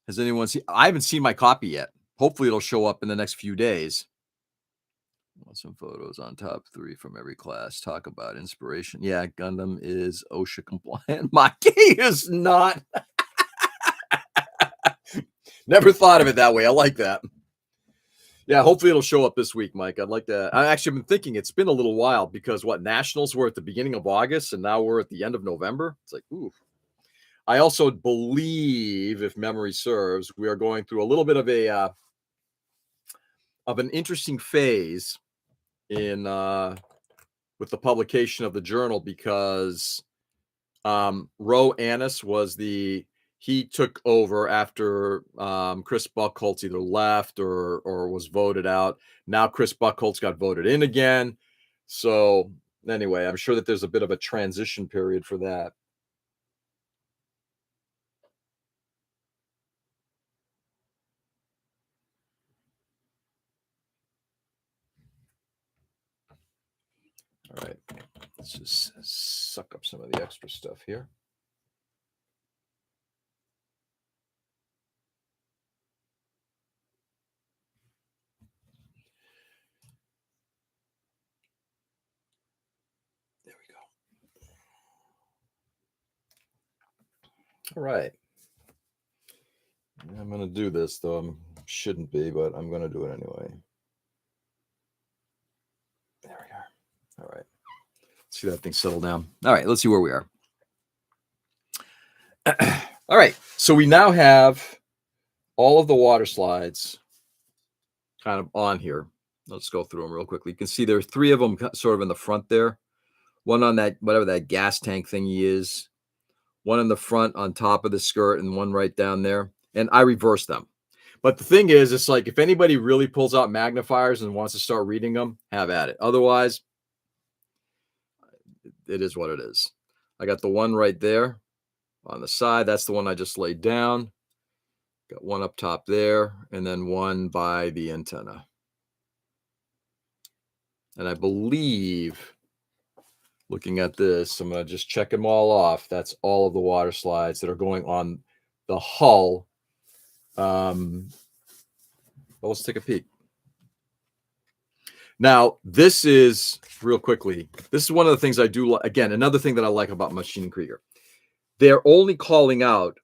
Has anyone seen? I haven't seen my copy yet. Hopefully it'll show up in the next few days. Want some photos on top 3 from every class. Talk about inspiration. Yeah, Gundam is OSHA compliant. Maki is not. Never thought of it that way. I like that. Yeah, hopefully it'll show up this week, Mike. I'd like to. I actually been thinking it's been a little while because Nationals were at the beginning of August and now we're at the end of November. It's like, ooh. I also believe, if memory serves, we are going through a little bit of an interesting phase in with the publication of the journal because Ro Annis he took over after Chris Buchholz either left or was voted out. Now Chris Buchholz got voted in again. So anyway, I'm sure that there's a bit of a transition period for that. All right, let's just suck up some of the extra stuff here. There we go. All right. I'm going to do this, though I shouldn't be, but I'm going to do it anyway. There we are. All right. Let's see that thing settle down. All right, let's see where we are. All right, so we now have all of the water slides kind of on here. Let's go through them real quickly. You can see there are 3 of them sort of in the front there. One on that, whatever that gas tank thingy is. One in the front on top of the skirt and one right down there. And I reversed them. But the thing is, it's like if anybody really pulls out magnifiers and wants to start reading them, have at it. Otherwise, it is what it is. I got the one right there on the side. That's the one I just laid down. Got one up top there, and then one by the antenna. And I believe, looking at this, I'm going to just check them all off. That's all of the water slides that are going on the hull. Well, let's take a peek. Now, this is, real quickly, this is one of the things I do. Again, another thing that I like about Machine Krieger. They're only calling out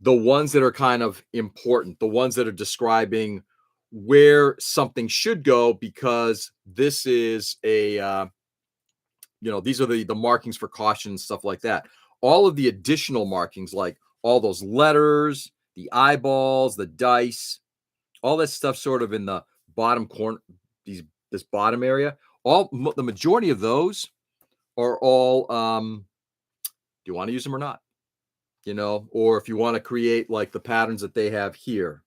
the ones that are kind of important, the ones that are describing where something should go, because this is a, these are the markings for caution and stuff like that. All of the additional markings, like all those letters, the eyeballs, the dice, all that stuff sort of in the bottom corner, this bottom area, the majority of those are all, do you want to use them or not? Or if you want to create like the patterns that they have here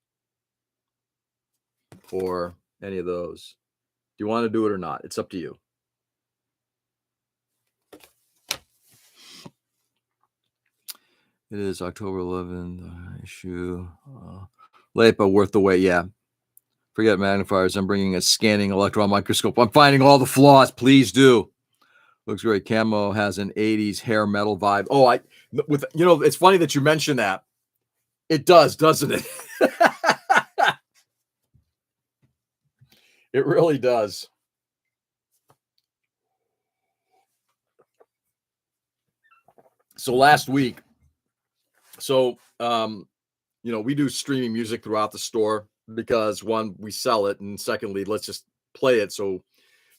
or any of those, do you want to do it or not? It's up to you. It is October 11th issue. Late, but worth the wait. Yeah. Forget magnifiers. I'm bringing a scanning electron microscope. I'm finding all the flaws. Please do. Looks great. Camo has an 80s hair metal vibe. Oh, it's funny that you mentioned that. It does, doesn't it? It really does. So last week, we do streaming music throughout the store because one, we sell it, and secondly, let's just play it so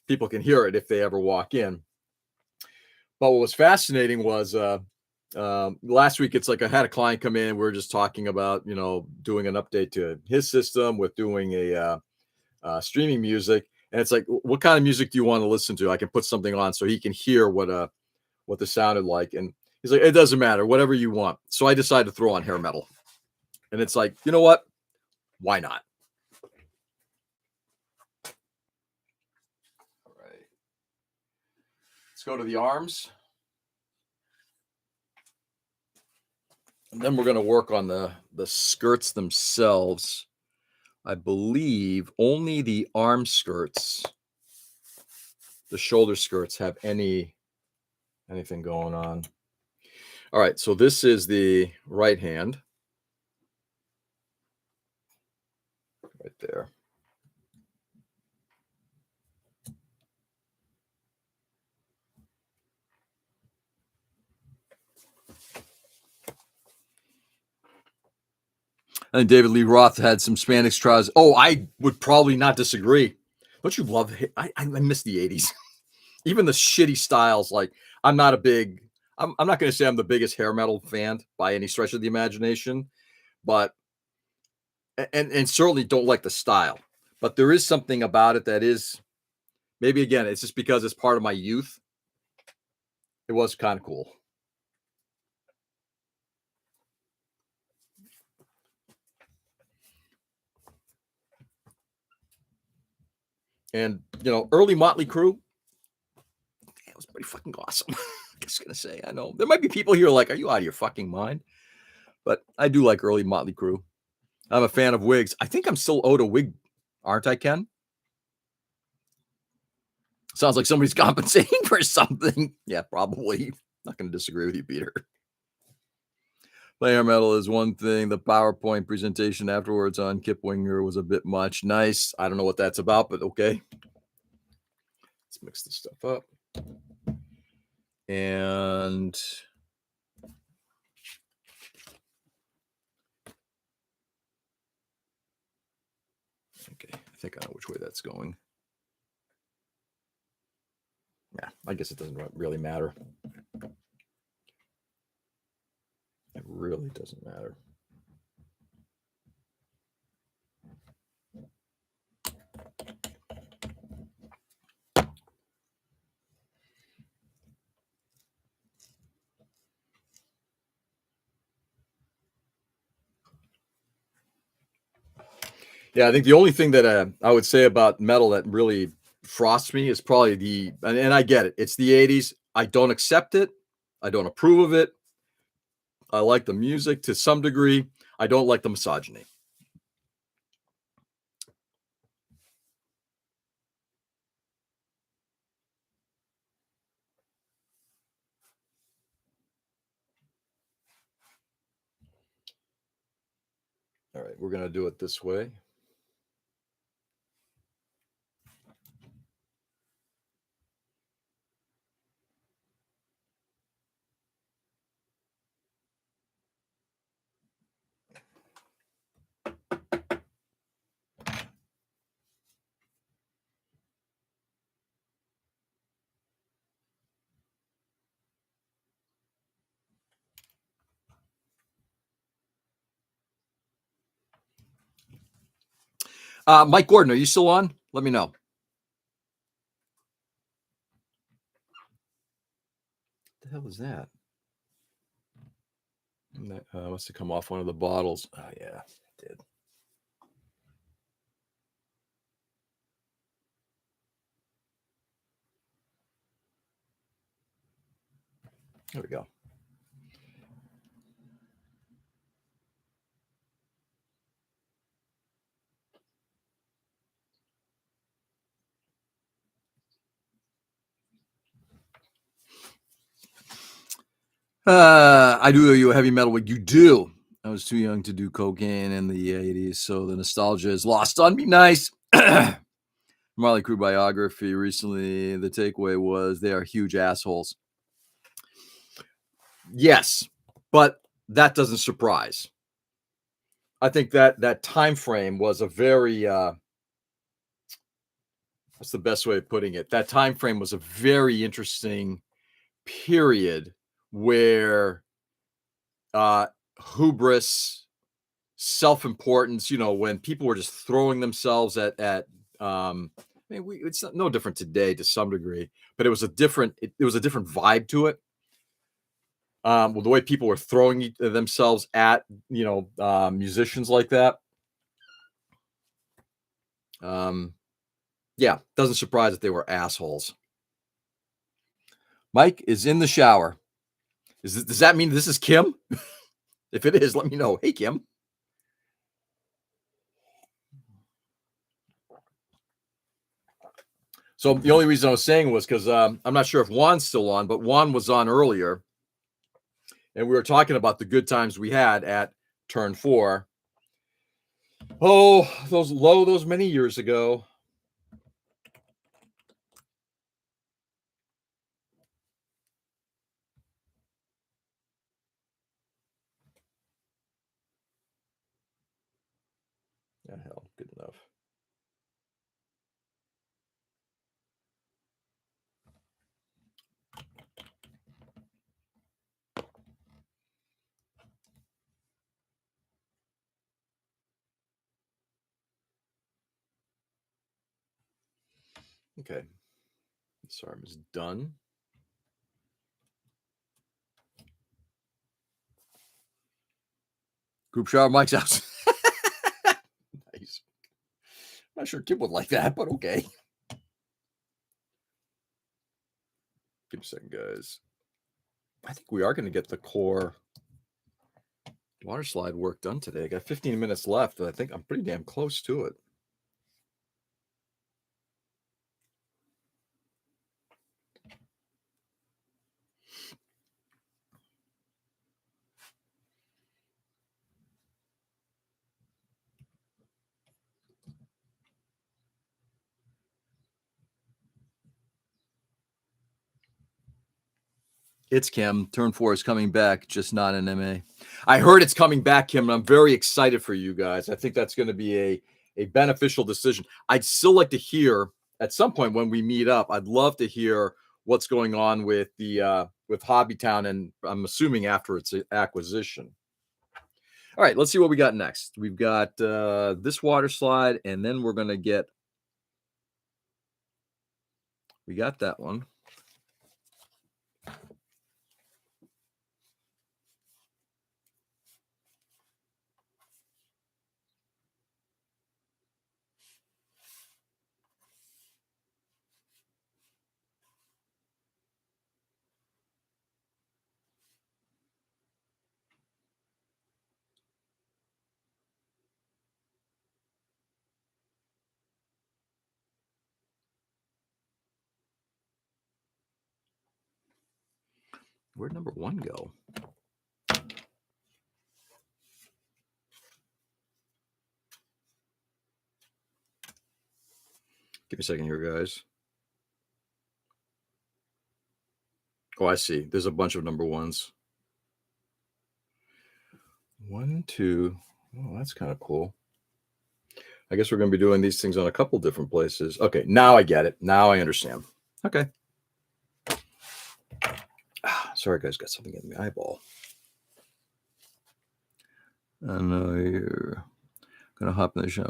people can hear it if they ever walk in. But what was fascinating was last week, it's like I had a client come in. We are just talking about, doing an update to his system with doing a streaming music. And it's like, what kind of music do you want to listen to? I can put something on so he can hear what this sounded like. And he's like, it doesn't matter, whatever you want. So I decided to throw on hair metal. And it's like, you know what? Why not? All right. Let's go to the arms. And then we're going to work on the skirts themselves. I believe only the arm skirts, the shoulder skirts have anything going on. All right, so this is the right hand. Right there. And David Lee Roth had some Spandex trousers. Oh, I would probably not disagree. Don't you love it? I miss the 80s. Even the shitty styles. Like, I'm not going to say I'm the biggest hair metal fan by any stretch of the imagination, but, and certainly don't like the style. But there is something about it that is, maybe again, it's just because it's part of my youth. It was kind of cool. And, early Motley Crue, it was pretty fucking awesome. I'm just going to say, I know there might be people here like, are you out of your fucking mind? But I do like early Motley Crue. I'm a fan of wigs. I think I'm still owed a wig, aren't I, Ken? Sounds like somebody's compensating for something. Yeah, probably. Not going to disagree with you, Peter. Hair metal is one thing. The PowerPoint presentation afterwards on Kip Winger was a bit much. Nice. I don't know what that's about, but okay. Let's mix this stuff up. And okay, I think I know which way that's going. Yeah, I guess it doesn't really matter. It really doesn't matter. Yeah, I think the only thing that I would say about metal that really frosts me is probably and I get it. It's the 80s. I don't accept it. I don't approve of it. I like the music to some degree. I don't like the misogyny. All right, we're going to do it this way. Mike Gordon, are you still on? Let me know. What the hell is that? That must have come off one of the bottles. Oh, yeah, it did. There we go. I do owe you a heavy metal wig. You do. I was too young to do cocaine in the 80s, so the nostalgia is lost on me. Nice. Marley Crew biography recently. The takeaway was they are huge assholes. Yes, but that doesn't surprise. I think that time frame was a very what's the best way of putting it? That time frame was a very interesting period where hubris, self-importance, when people were just throwing themselves at it's no different today to some degree, but it was a different vibe to it. Well, the way people were throwing themselves at musicians like that. Yeah, doesn't surprise that they were assholes. Mike is in the shower. Does that mean this is Kim? If it is, let me know. Hey, Kim. So the only reason I was saying was because I'm not sure if Juan's still on, but Juan was on earlier, and we were talking about the good times we had at Turn 4. Oh, those many years ago. Yeah, hell, good enough. Okay. This arm is done. Group shower, Mike's house. Nice. I'm not sure Kim would like that, but okay. Give me a second, guys. I think we are going to get the core water slide work done today. I got 15 minutes left, and I think I'm pretty damn close to it. It's Kim. Turn 4 is coming back, just not in MA. I heard it's coming back, Kim, and I'm very excited for you guys. I think that's going to be a beneficial decision. I'd still like to hear at some point when we meet up. I'd love to hear what's going on with the with Hobbytown, and I'm assuming after its acquisition. All right, let's see what we got next. We've got this water slide, and then we're going to get. We got that one. Where'd number 1 go? Give me a second here, guys. Oh, I see. There's a bunch of number 1s. 1, 2. Oh, that's kind of cool. I guess we're going to be doing these things on a couple different places. Okay, now I get it. Now I understand. Okay. Sorry, guys, got something in the eyeball. I know you're gonna hop in the show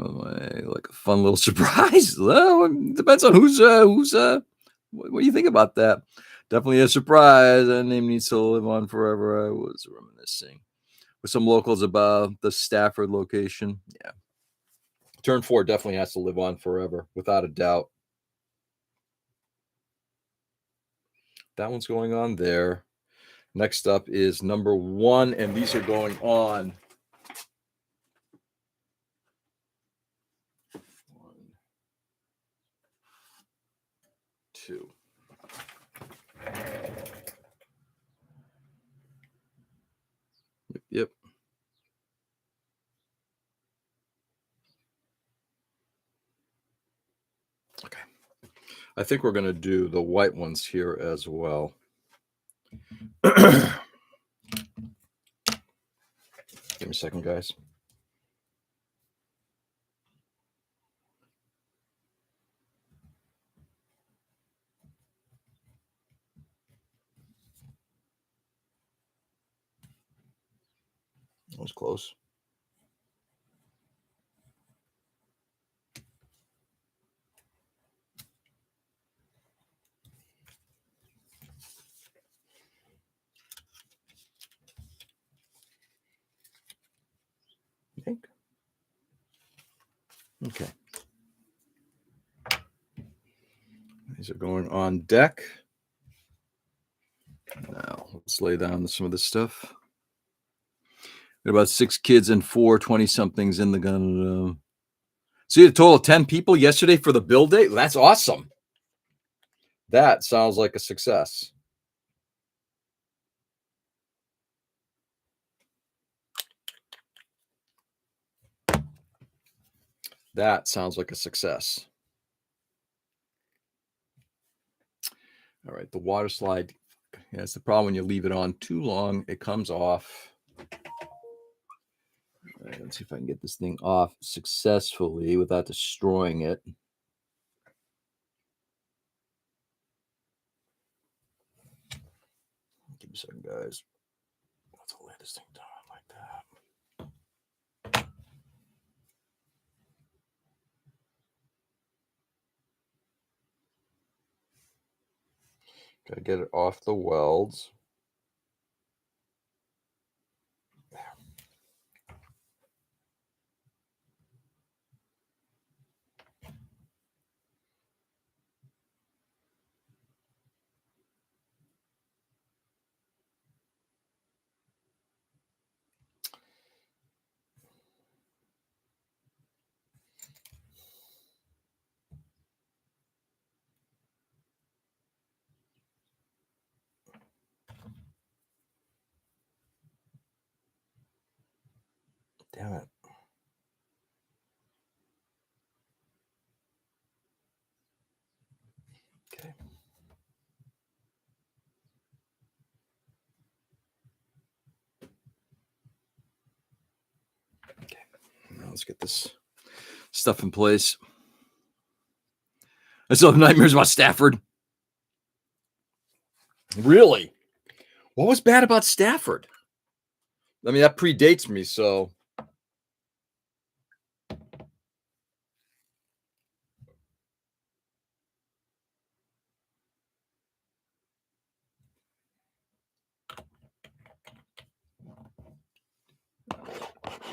like a fun little surprise. Well, it depends on who's what do you think about that? Definitely a surprise. That name needs to live on forever. I was reminiscing with some locals about the Stafford location. Yeah. Turn 4 definitely has to live on forever, without a doubt. That one's going on there. Next up is number 1, and these are going on. 1, 2. I think we're going to do the white ones here as well. Give me a second, guys. That was close. I think. Okay. These are going on deck. Now, let's lay down some of this stuff. Got about 6 kids and 4 20-somethings in the gun. So you had a total of 10 people yesterday for the build day? That's awesome. That sounds like a success. That sounds like a success. All right, the water slide. Yeah, it's the problem when you leave it on too long, it comes off. All right, let's see if I can get this thing off successfully without destroying it. Give me a second, guys. Let's lay this thing down like that. Gotta get it off the welds. Damn it. Okay. Okay. Now let's get this stuff in place. I still have nightmares about Stafford. Really? What was bad about Stafford? I mean, that predates me, so.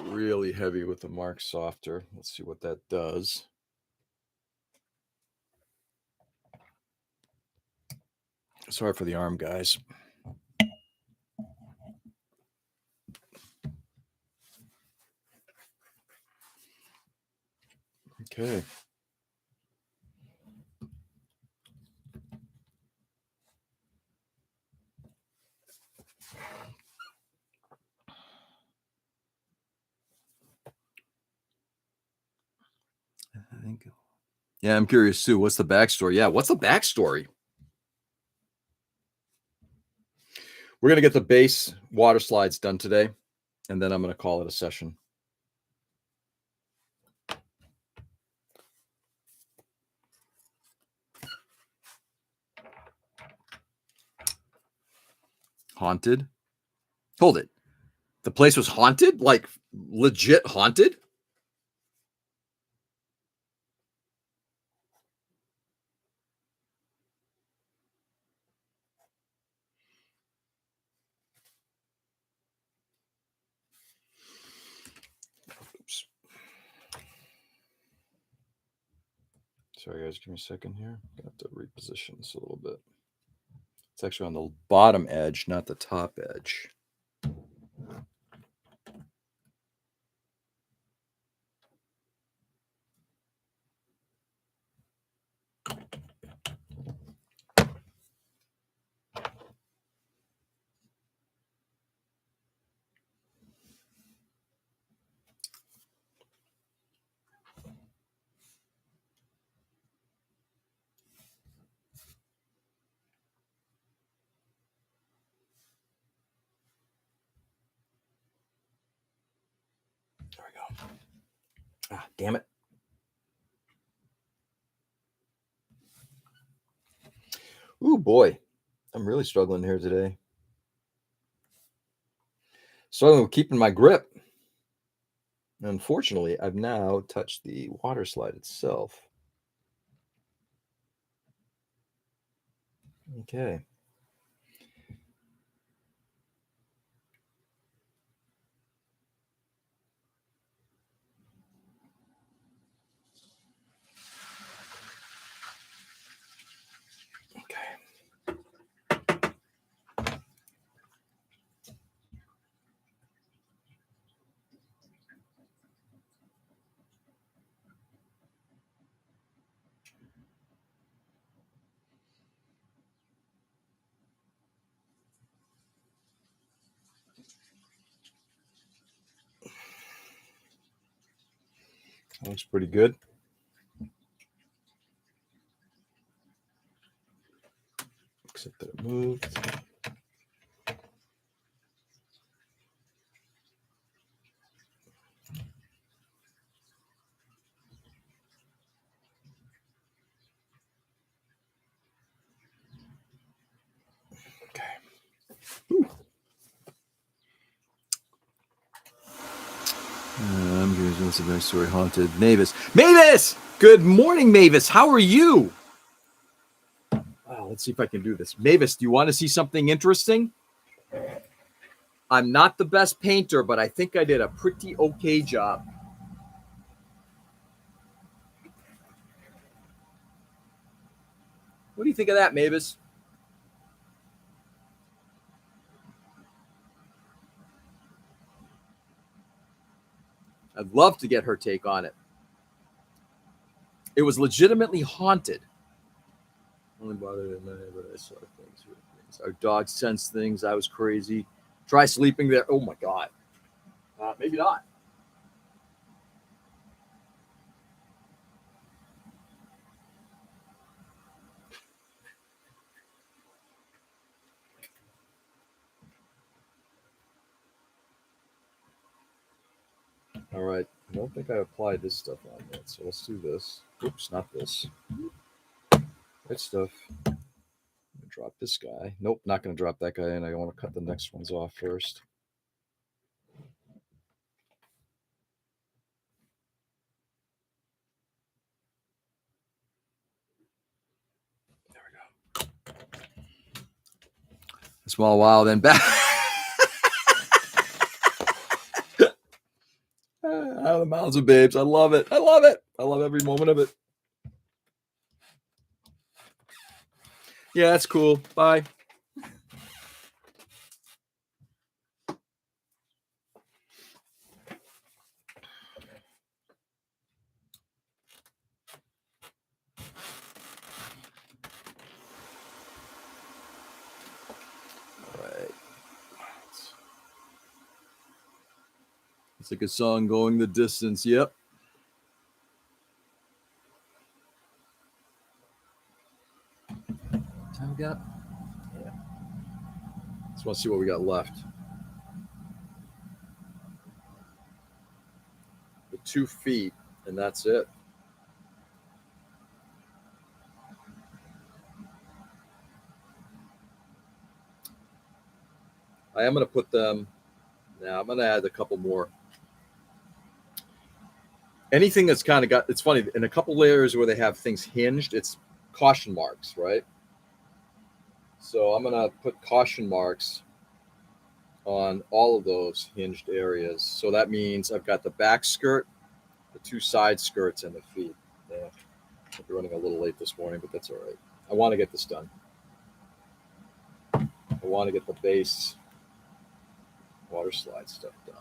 Really heavy with the Mark Softer. Let's see what that does. Sorry for the arm, guys. Okay. I think. Yeah, I'm curious too. What's the backstory? Yeah, what's the backstory? We're gonna get the base water slides done today, and then I'm gonna call it a session. Haunted? Hold it. The place was haunted? Like legit haunted? Oops. Sorry, guys. Give me a second here. I have to reposition this a little bit. It's actually on the bottom edge, not the top edge. There we go. Ah, damn it. Ooh, boy. I'm really struggling here today. Struggling with keeping my grip. Unfortunately, I've now touched the water slide itself. Okay. That looks pretty good. Except that it moved. Okay. I'm going to listen to my story. Haunted Mavis. Mavis! Good morning, Mavis. How are you? Oh, let's see if I can do this. Mavis, do you want to see something interesting? I'm not the best painter, but I think I did a pretty okay job. What do you think of that, Mavis? I'd love to get her take on it. It was legitimately haunted. Only bothered at night, but I saw things. Our dog sensed things. I was crazy. Try sleeping there. Oh my God. Maybe not. All right. I don't think I applied this stuff on yet. So let's do this. Oops, not this. Right stuff. I'm gonna drop this guy. Nope, not going to drop that guy in. I want to cut the next ones off first. There we go. A small while, then back. Out of the mouths of babes. I love it. I love it. I love every moment of it. Yeah, that's cool. Bye. All right. It's like a song going the distance. Yep. Time we got? Yeah. Just want to see what we got left. The 2 feet, and that's it. I am going to put them. Now I'm going to add a couple more. Anything that's kind of got, it's funny, in a couple layers where they have things hinged, it's caution marks, right? So I'm going to put caution marks on all of those hinged areas. So that means I've got the back skirt, the 2 side skirts, and the feet. Yeah. We're running a little late this morning, but that's all right. I want to get this done. I want to get the base water slide stuff done.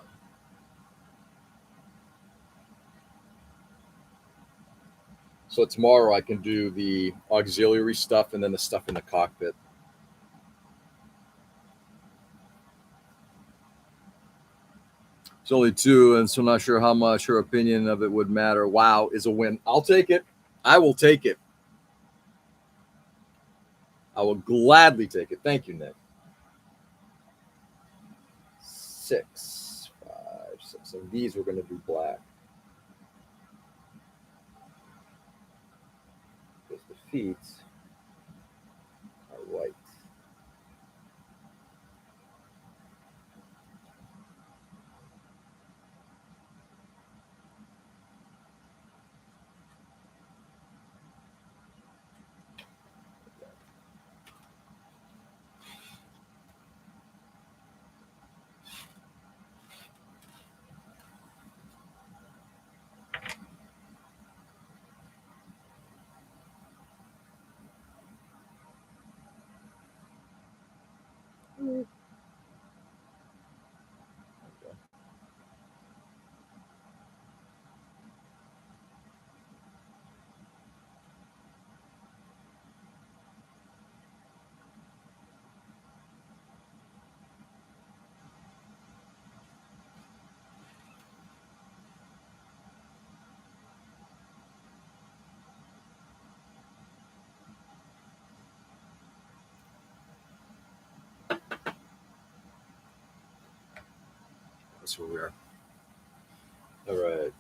So tomorrow I can do the auxiliary stuff and then the stuff in the cockpit. It's only 2, and so I'm not sure how much her opinion of it would matter. Wow is a win. I'll take it. I will take it. I will gladly take it. Thank you, Nick. 6, 5, 6. So these we're going to do black because the feet are white. Okay. That's where we are. All right.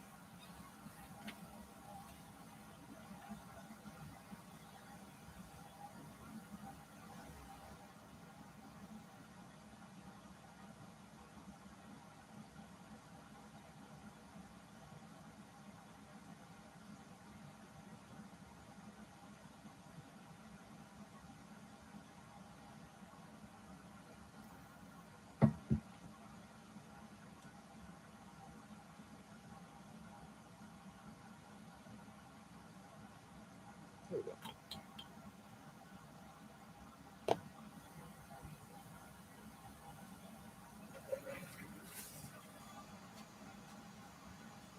There we go.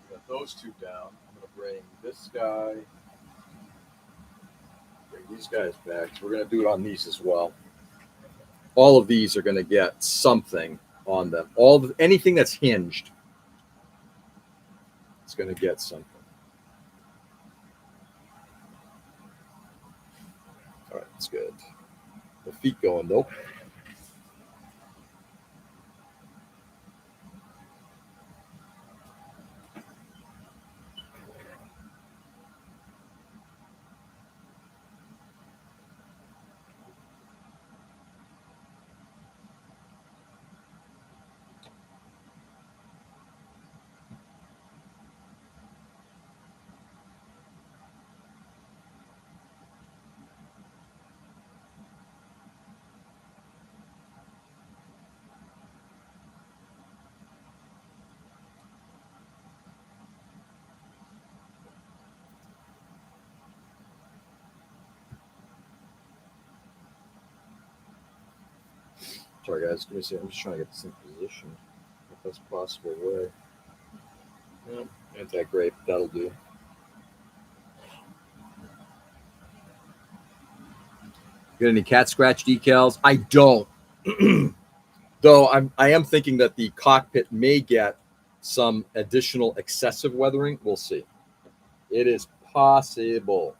Got those two down. I'm going to bring this guy, bring these guys back. So we're going to do it on these as well. All of these are going to get something on them. Anything that's hinged is going to get something. All right, that's good. The feet going, nope. Sorry, guys. Give me a second. I'm just trying to get this in position the best possible way. Yeah, anti-grape, that'll do. Got any cat scratch decals? I don't. Though I am thinking that the cockpit may get some additional excessive weathering. We'll see. It is possible.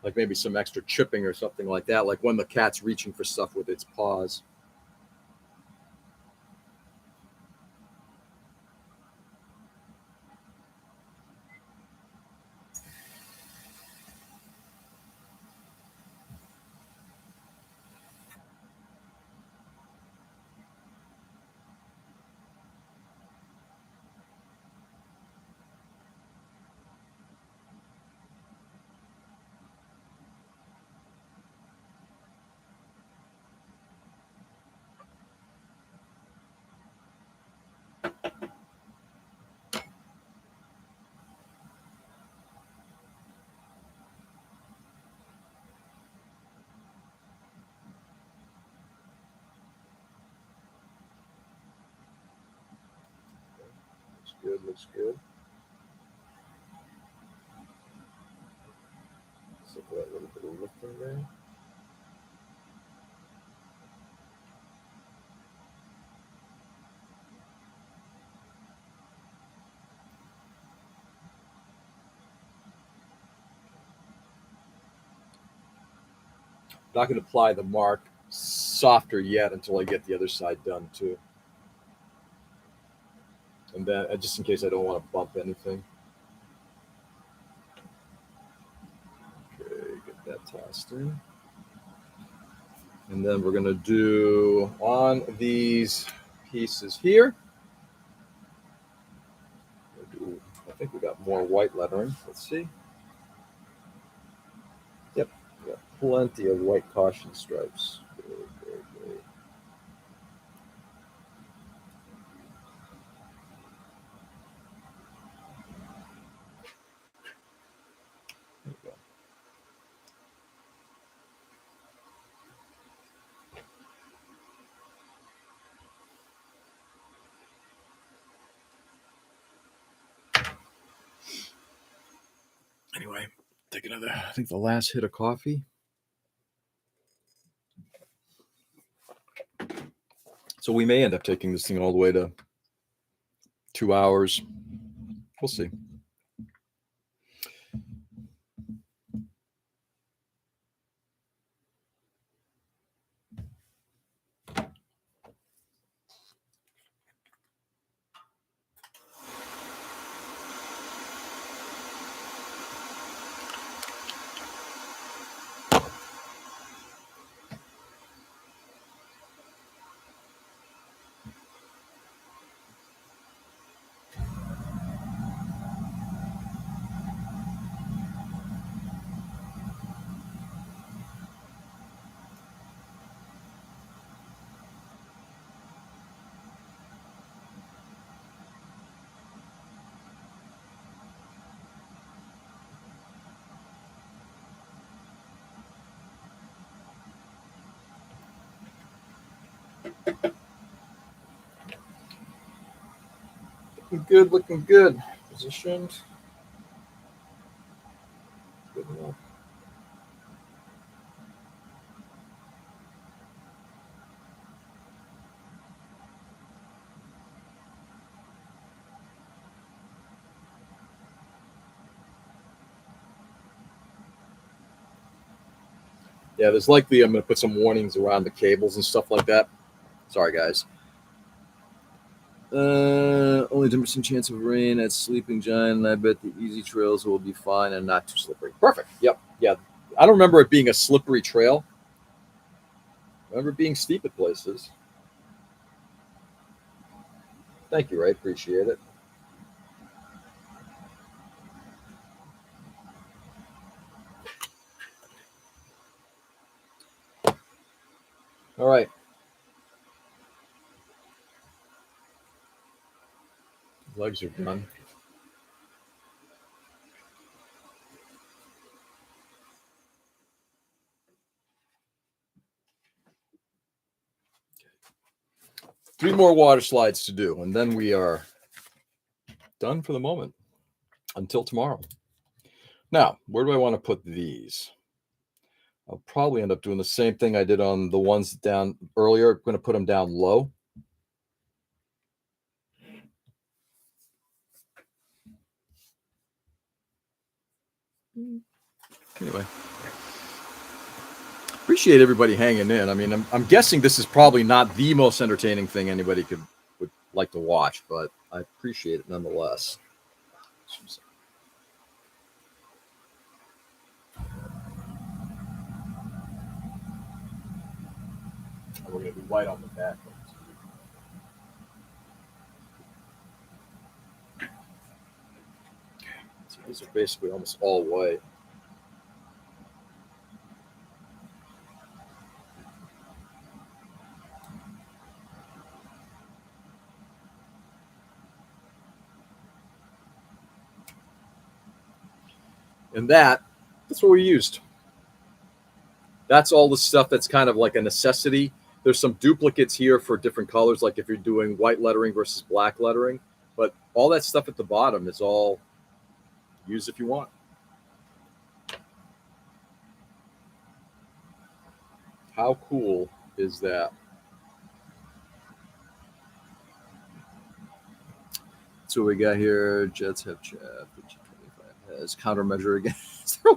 Like maybe some extra chipping or something like that, like when the cat's reaching for stuff with its paws. Looks good, looks good. So that little bit of lifting there. Not going to apply the mark softer yet until I get the other side done too. And then just in case I don't want to bump anything. Okay, get that tossed in. And then we're going to do on these pieces here. I think we got more white lettering. Let's see. Yep, we got plenty of white caution stripes. Great. There we go. Anyway, take another, I think the last hit of coffee. So we may end up taking this thing all the way to 2 hours. We'll see. Looking good. Positioned. Good enough. Yeah, there's likely I'm going to put some warnings around the cables and stuff like that. Sorry, guys. Only 10% chance of rain at Sleeping Giant, and I bet the easy trails will be fine and not too slippery. Perfect. Yep. Yeah. I don't remember it being a slippery trail. I remember it being steep at places. Thank you, Ray. Appreciate it. All right. Legs are done. Three more water slides to do, and then we are done for the moment until tomorrow. Now, where do I want to put these? I'll probably end up doing the same thing I did on the ones down earlier. I'm going to put them down low. Anyway, appreciate everybody hanging in. I mean, I'm guessing this is probably not the most entertaining thing anybody would like to watch, but I appreciate it nonetheless. We're going to be white on the back. So these are basically almost all white. And that's what we used. That's all the stuff that's kind of like a necessity. There's some duplicates here for different colors, like if you're doing white lettering versus black lettering. But all that stuff at the bottom is all used if you want. How cool is that? So we got here. Jets have chaff. 25 has countermeasure against their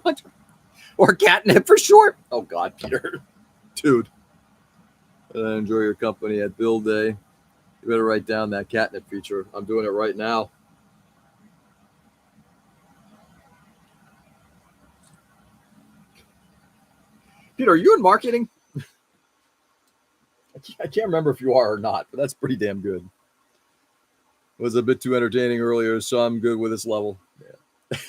or catnip for short. Oh God, Peter, dude. Enjoy your company at Bill Day. You better write down that catnip feature. I'm doing it right now. Peter, are you in marketing? I can't remember if you are or not, but that's pretty damn good. It was a bit too entertaining earlier, so I'm good with this level. Yeah.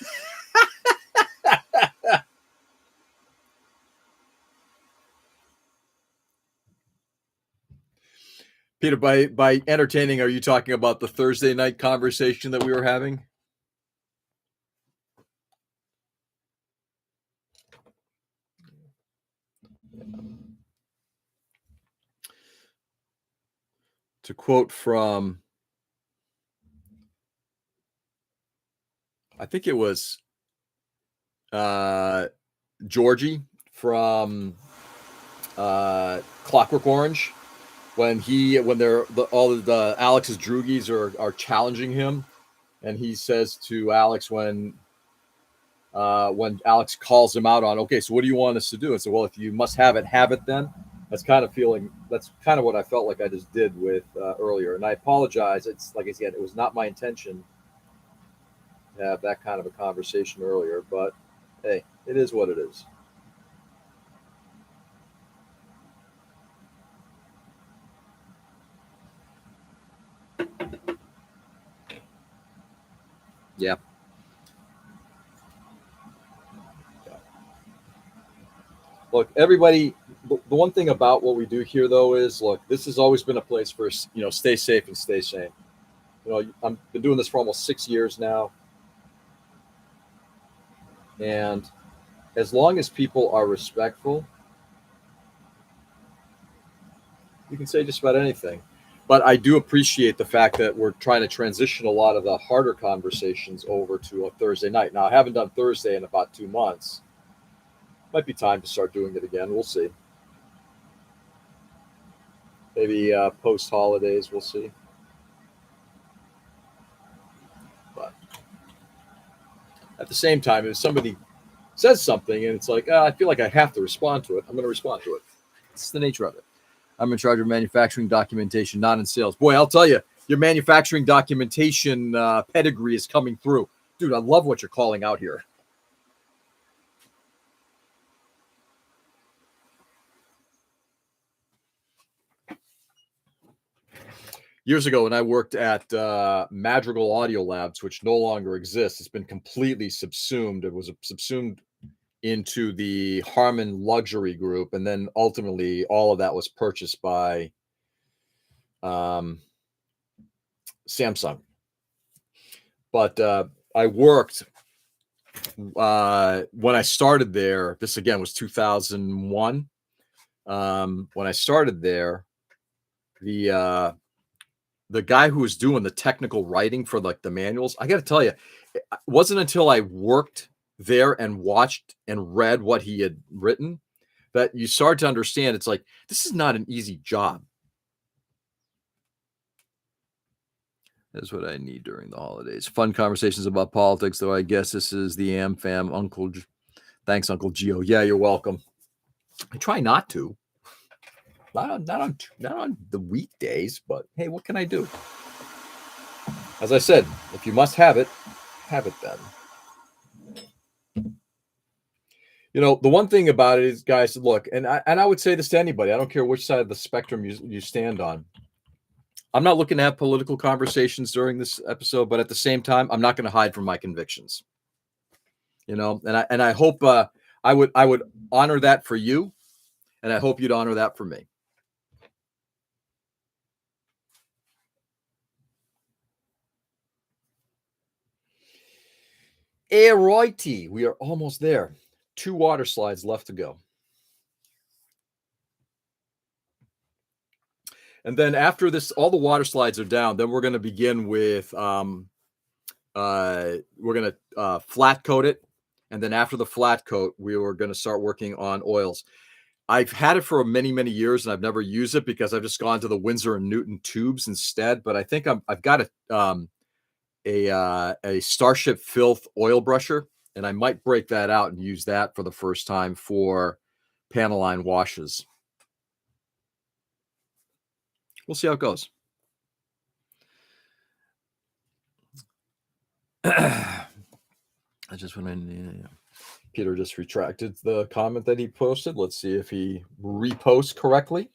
Peter, by entertaining, are you talking about the Thursday night conversation that we were having? To quote from, I think it was Georgie from Clockwork Orange, when all of the Alex's droogies are challenging him, and he says to Alex when Alex calls him out on, okay, so what do you want us to do? And so, well, if you must have it then. That's kind of what I felt like I just did with earlier. And I apologize. It's like I said, it was not my intention to have that kind of a conversation earlier, but hey, it is what it is. Yeah. Look, everybody, the one thing about what we do here, though, is look, this has always been a place for, stay safe and stay sane. I've been doing this for almost 6 years now. And as long as people are respectful, you can say just about anything. But I do appreciate the fact that we're trying to transition a lot of the harder conversations over to a Thursday night. Now, I haven't done Thursday in about 2 months. Might be time to start doing it again. We'll see. Maybe post holidays, we'll see. But at the same time, if somebody says something and it's like, I feel like I have to respond to it, I'm going to respond to it. It's the nature of it. I'm in charge of manufacturing documentation, not in sales. Boy, I'll tell you, your manufacturing documentation pedigree is coming through. Dude, I love what you're calling out here. Years ago, when I worked at Madrigal Audio Labs, which no longer exists, it's been completely subsumed. It was subsumed into the Harman Luxury Group, and then ultimately all of that was purchased by Samsung. But I worked when I started there. This again was 2001. When I started there, the guy who was doing the technical writing for like the manuals, I got to tell you, it wasn't until I worked there and watched and read what he had written that you start to understand it's like, this is not an easy job. That's what I need during the holidays. Fun conversations about politics, though. I guess this is the AmFam. Thanks, Uncle Gio. Yeah, you're welcome. I try not to. Not on the weekdays, but hey, what can I do? As I said, if you must have it then. The one thing about it is, guys, look, and I would say this to anybody. I don't care which side of the spectrum you stand on. I'm not looking to have political conversations during this episode, but at the same time, I'm not going to hide from my convictions. And I hope I would honor that for you, and I hope you'd honor that for me. Righty, we are almost there. 2 water slides left to go. And then after this, all the water slides are down. Then we're going to begin with we're going to flat coat it, and then after the flat coat, we were going to start working on oils. I've had it for many, many years, and I've never used it because I've just gone to the Winsor and Newton tubes instead. But I think I've got a Starship Filth oil brusher, And I might break that out and use that for the first time for Panaline washes. We'll see how it goes. I just went in. Peter just retracted the comment that he posted. Let's see if he reposts correctly.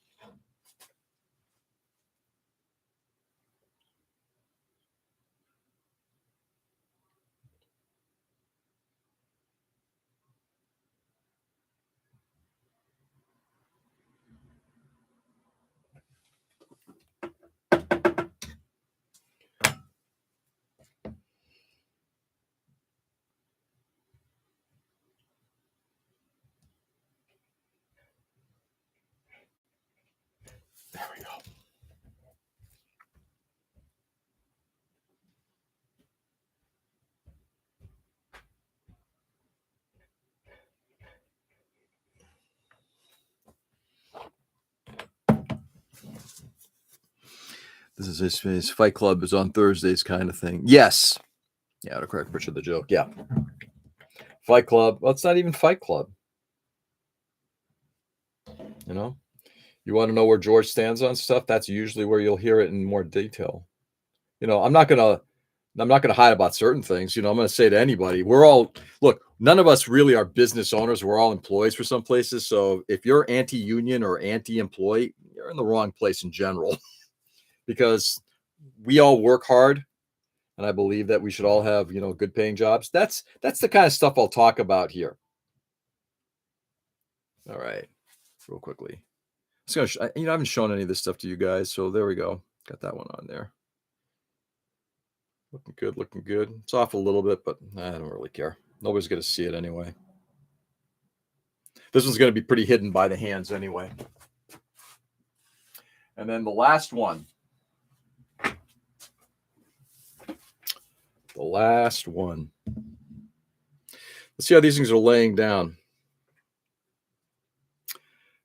There we go. This is his Fight Club is on Thursdays kind of thing. Yes. Yeah, the correct picture of the joke. Yeah. Fight Club. Well, it's not even Fight Club. You know? You want to know where George stands on stuff? That's usually where you'll hear it in more detail. You know, I'm not gonna hide about certain things. You know, I'm gonna say to anybody, look, none of us really are business owners. We're all employees for some places. So if you're anti-union or anti-employee, you're in the wrong place in general. Because we all work hard, and I believe that we should all have, you know, good paying jobs. That's the kind of stuff I'll talk about here. All right, real quickly. I haven't shown any of this stuff to you guys, so there we go. Got that one on there. Looking good, looking good. It's off a little bit, but I don't really care. Nobody's going to see it anyway. This one's going to be pretty hidden by the hands anyway. And then the last one. The last one. Let's see how these things are laying down.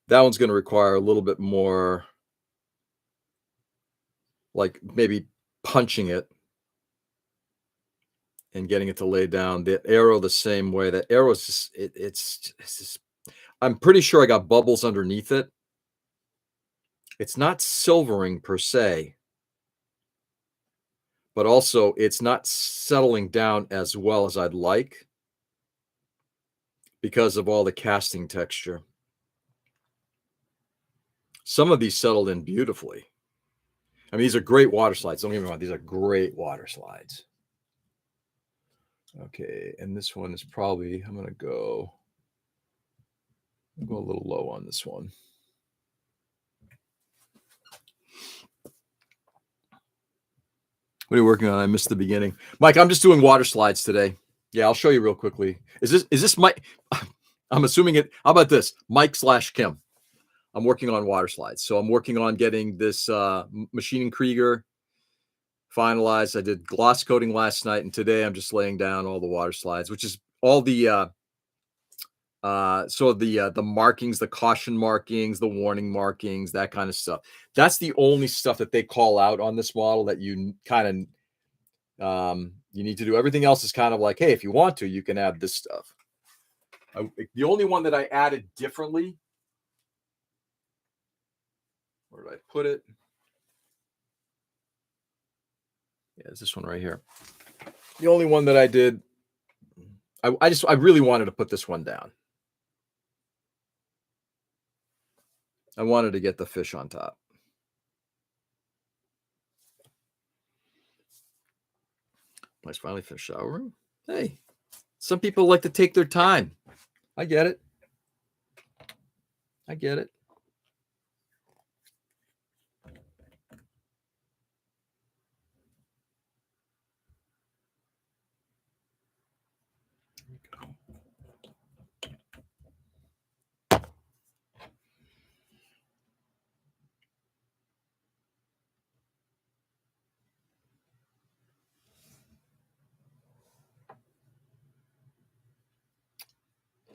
That one's going to require a little bit more, like maybe punching it and getting it to lay down. The arrow the same way. That arrow is just, it's just, I'm pretty sure I got bubbles underneath it. It's not silvering per se, but also it's not settling down as well as I'd like because of all the casting texture. Some of these settled in beautifully. I mean, these are great water slides. Don't get me wrong. These are great water slides. Okay, and this one is probably, I'm going to go a little low on this one. What are you working on? I missed the beginning. Mike, I'm just doing water slides today. Yeah, I'll show you real quickly. Is this Mike? I'm assuming it. How about this? Mike/Kim. I'm working on water slides. So I'm working on getting this machining Krieger finalized. I did gloss coating last night, and today I'm just laying down all the water slides, which is all the the markings, the caution markings, the warning markings, that kind of stuff. That's the only stuff that they call out on this model that you kind of you need to do. Everything else is kind of like, hey, if you want to, you can add this stuff. The only one that I added differently, where did I put it? Yeah, it's this one right here. The only one that I did, I really wanted to put this one down. I wanted to get the fish on top. Nice, finally finished showering. Hey, some people like to take their time. I get it. I get it.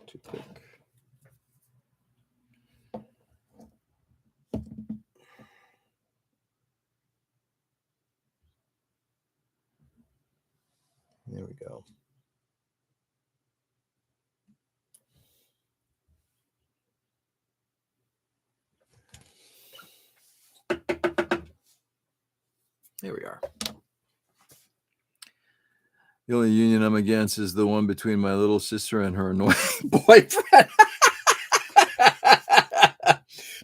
Too thick. There we go. There we are. The only union I'm against is the one between my little sister and her annoying boyfriend.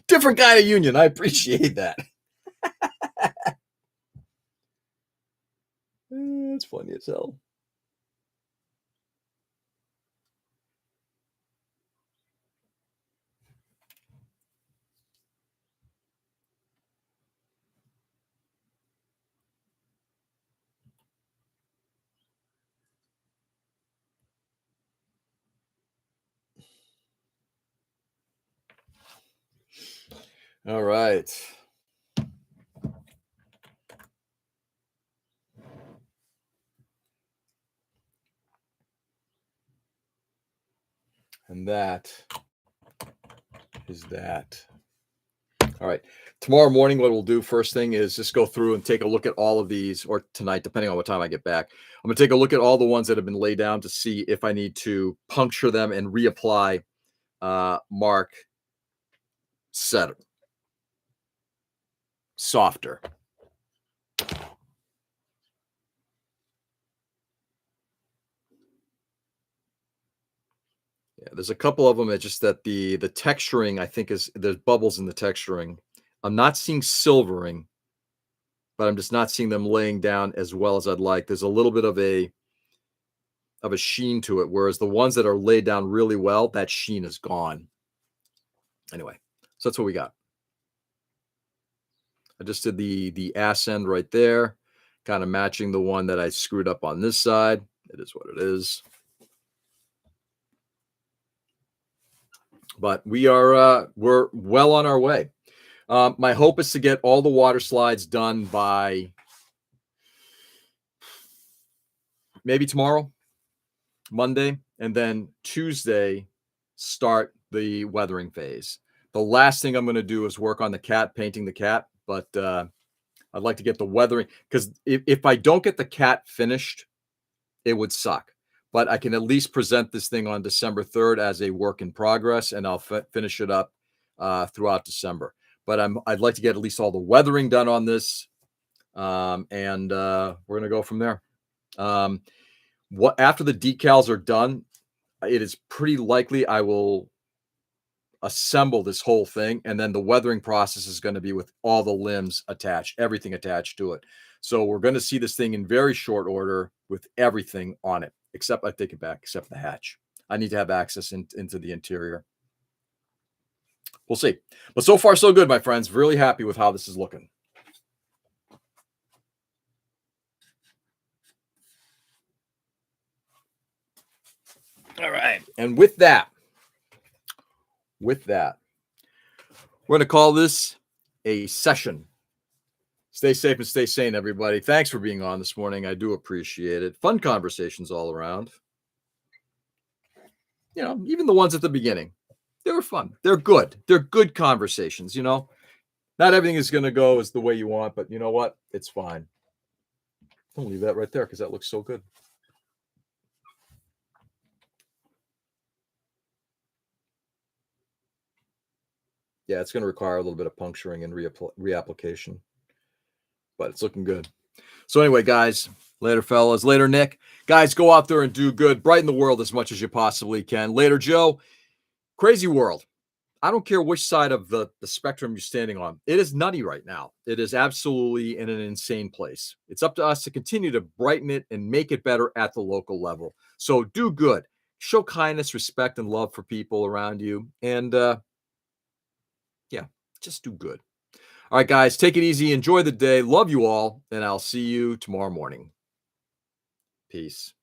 Different kind of union. I appreciate that. It's funny as hell. All right. And that is that. All right. Tomorrow morning, what we'll do first thing is just go through and take a look at all of these, or tonight, depending on what time I get back. I'm going to take a look at all the ones that have been laid down to see if I need to puncture them and reapply mark setter, softer. Yeah, there's a couple of them that just that the texturing, I think, is there's bubbles in the texturing. I'm not seeing silvering, but I'm just not seeing them laying down as well as I'd like. There's a little bit of a sheen to it, whereas the ones that are laid down really well, that sheen is gone. Anyway, so that's what we got. I just did the ass end right there, kind of matching the one that I screwed up on this side. It is what it is. But we're well on our way. My hope is to get all the water slides done by maybe tomorrow, Monday, and then Tuesday start the weathering phase. The last thing I'm going to do is work on the cat, painting the cat, but I'd like to get the weathering, because if I don't get the cat finished, it would suck. But I can at least present this thing on December 3rd as a work in progress, and I'll finish it up throughout December. But I'd like to get at least all the weathering done on this, and we're going to go from there. After the decals are done, it is pretty likely I will assemble this whole thing, and then the weathering process is going to be with all the limbs attached, everything attached to it. So we're going to see this thing in very short order with everything on it, except I take it back, except the hatch. I need to have access into the interior. We'll see. But so far, so good, my friends. Really happy with how this is looking. All right. And with that, we're going to call this a session. Stay safe and stay sane, everybody. Thanks for being on this morning. I do appreciate it. Fun conversations all around. You know, even the ones at the beginning, they were fun. They're good. They're good conversations, you know. Not everything is going to go as the way you want, but you know what? It's fine. Don't leave that right there because that looks so good. Yeah, it's going to require a little bit of puncturing and reapplication, but it's looking good. So anyway, guys, later, fellas. Later, Nick. Guys, go out there and do good. Brighten the world as much as you possibly can. Later, Joe. Crazy world. I don't care which side of the spectrum you're standing on. It is nutty right now. It is absolutely in an insane place. It's up to us to continue to brighten it and make it better at the local level. So do good. Show kindness, respect, and love for people around you. And yeah, just do good. All right, guys, take it easy. Enjoy the day. Love you all. And I'll see you tomorrow morning. Peace.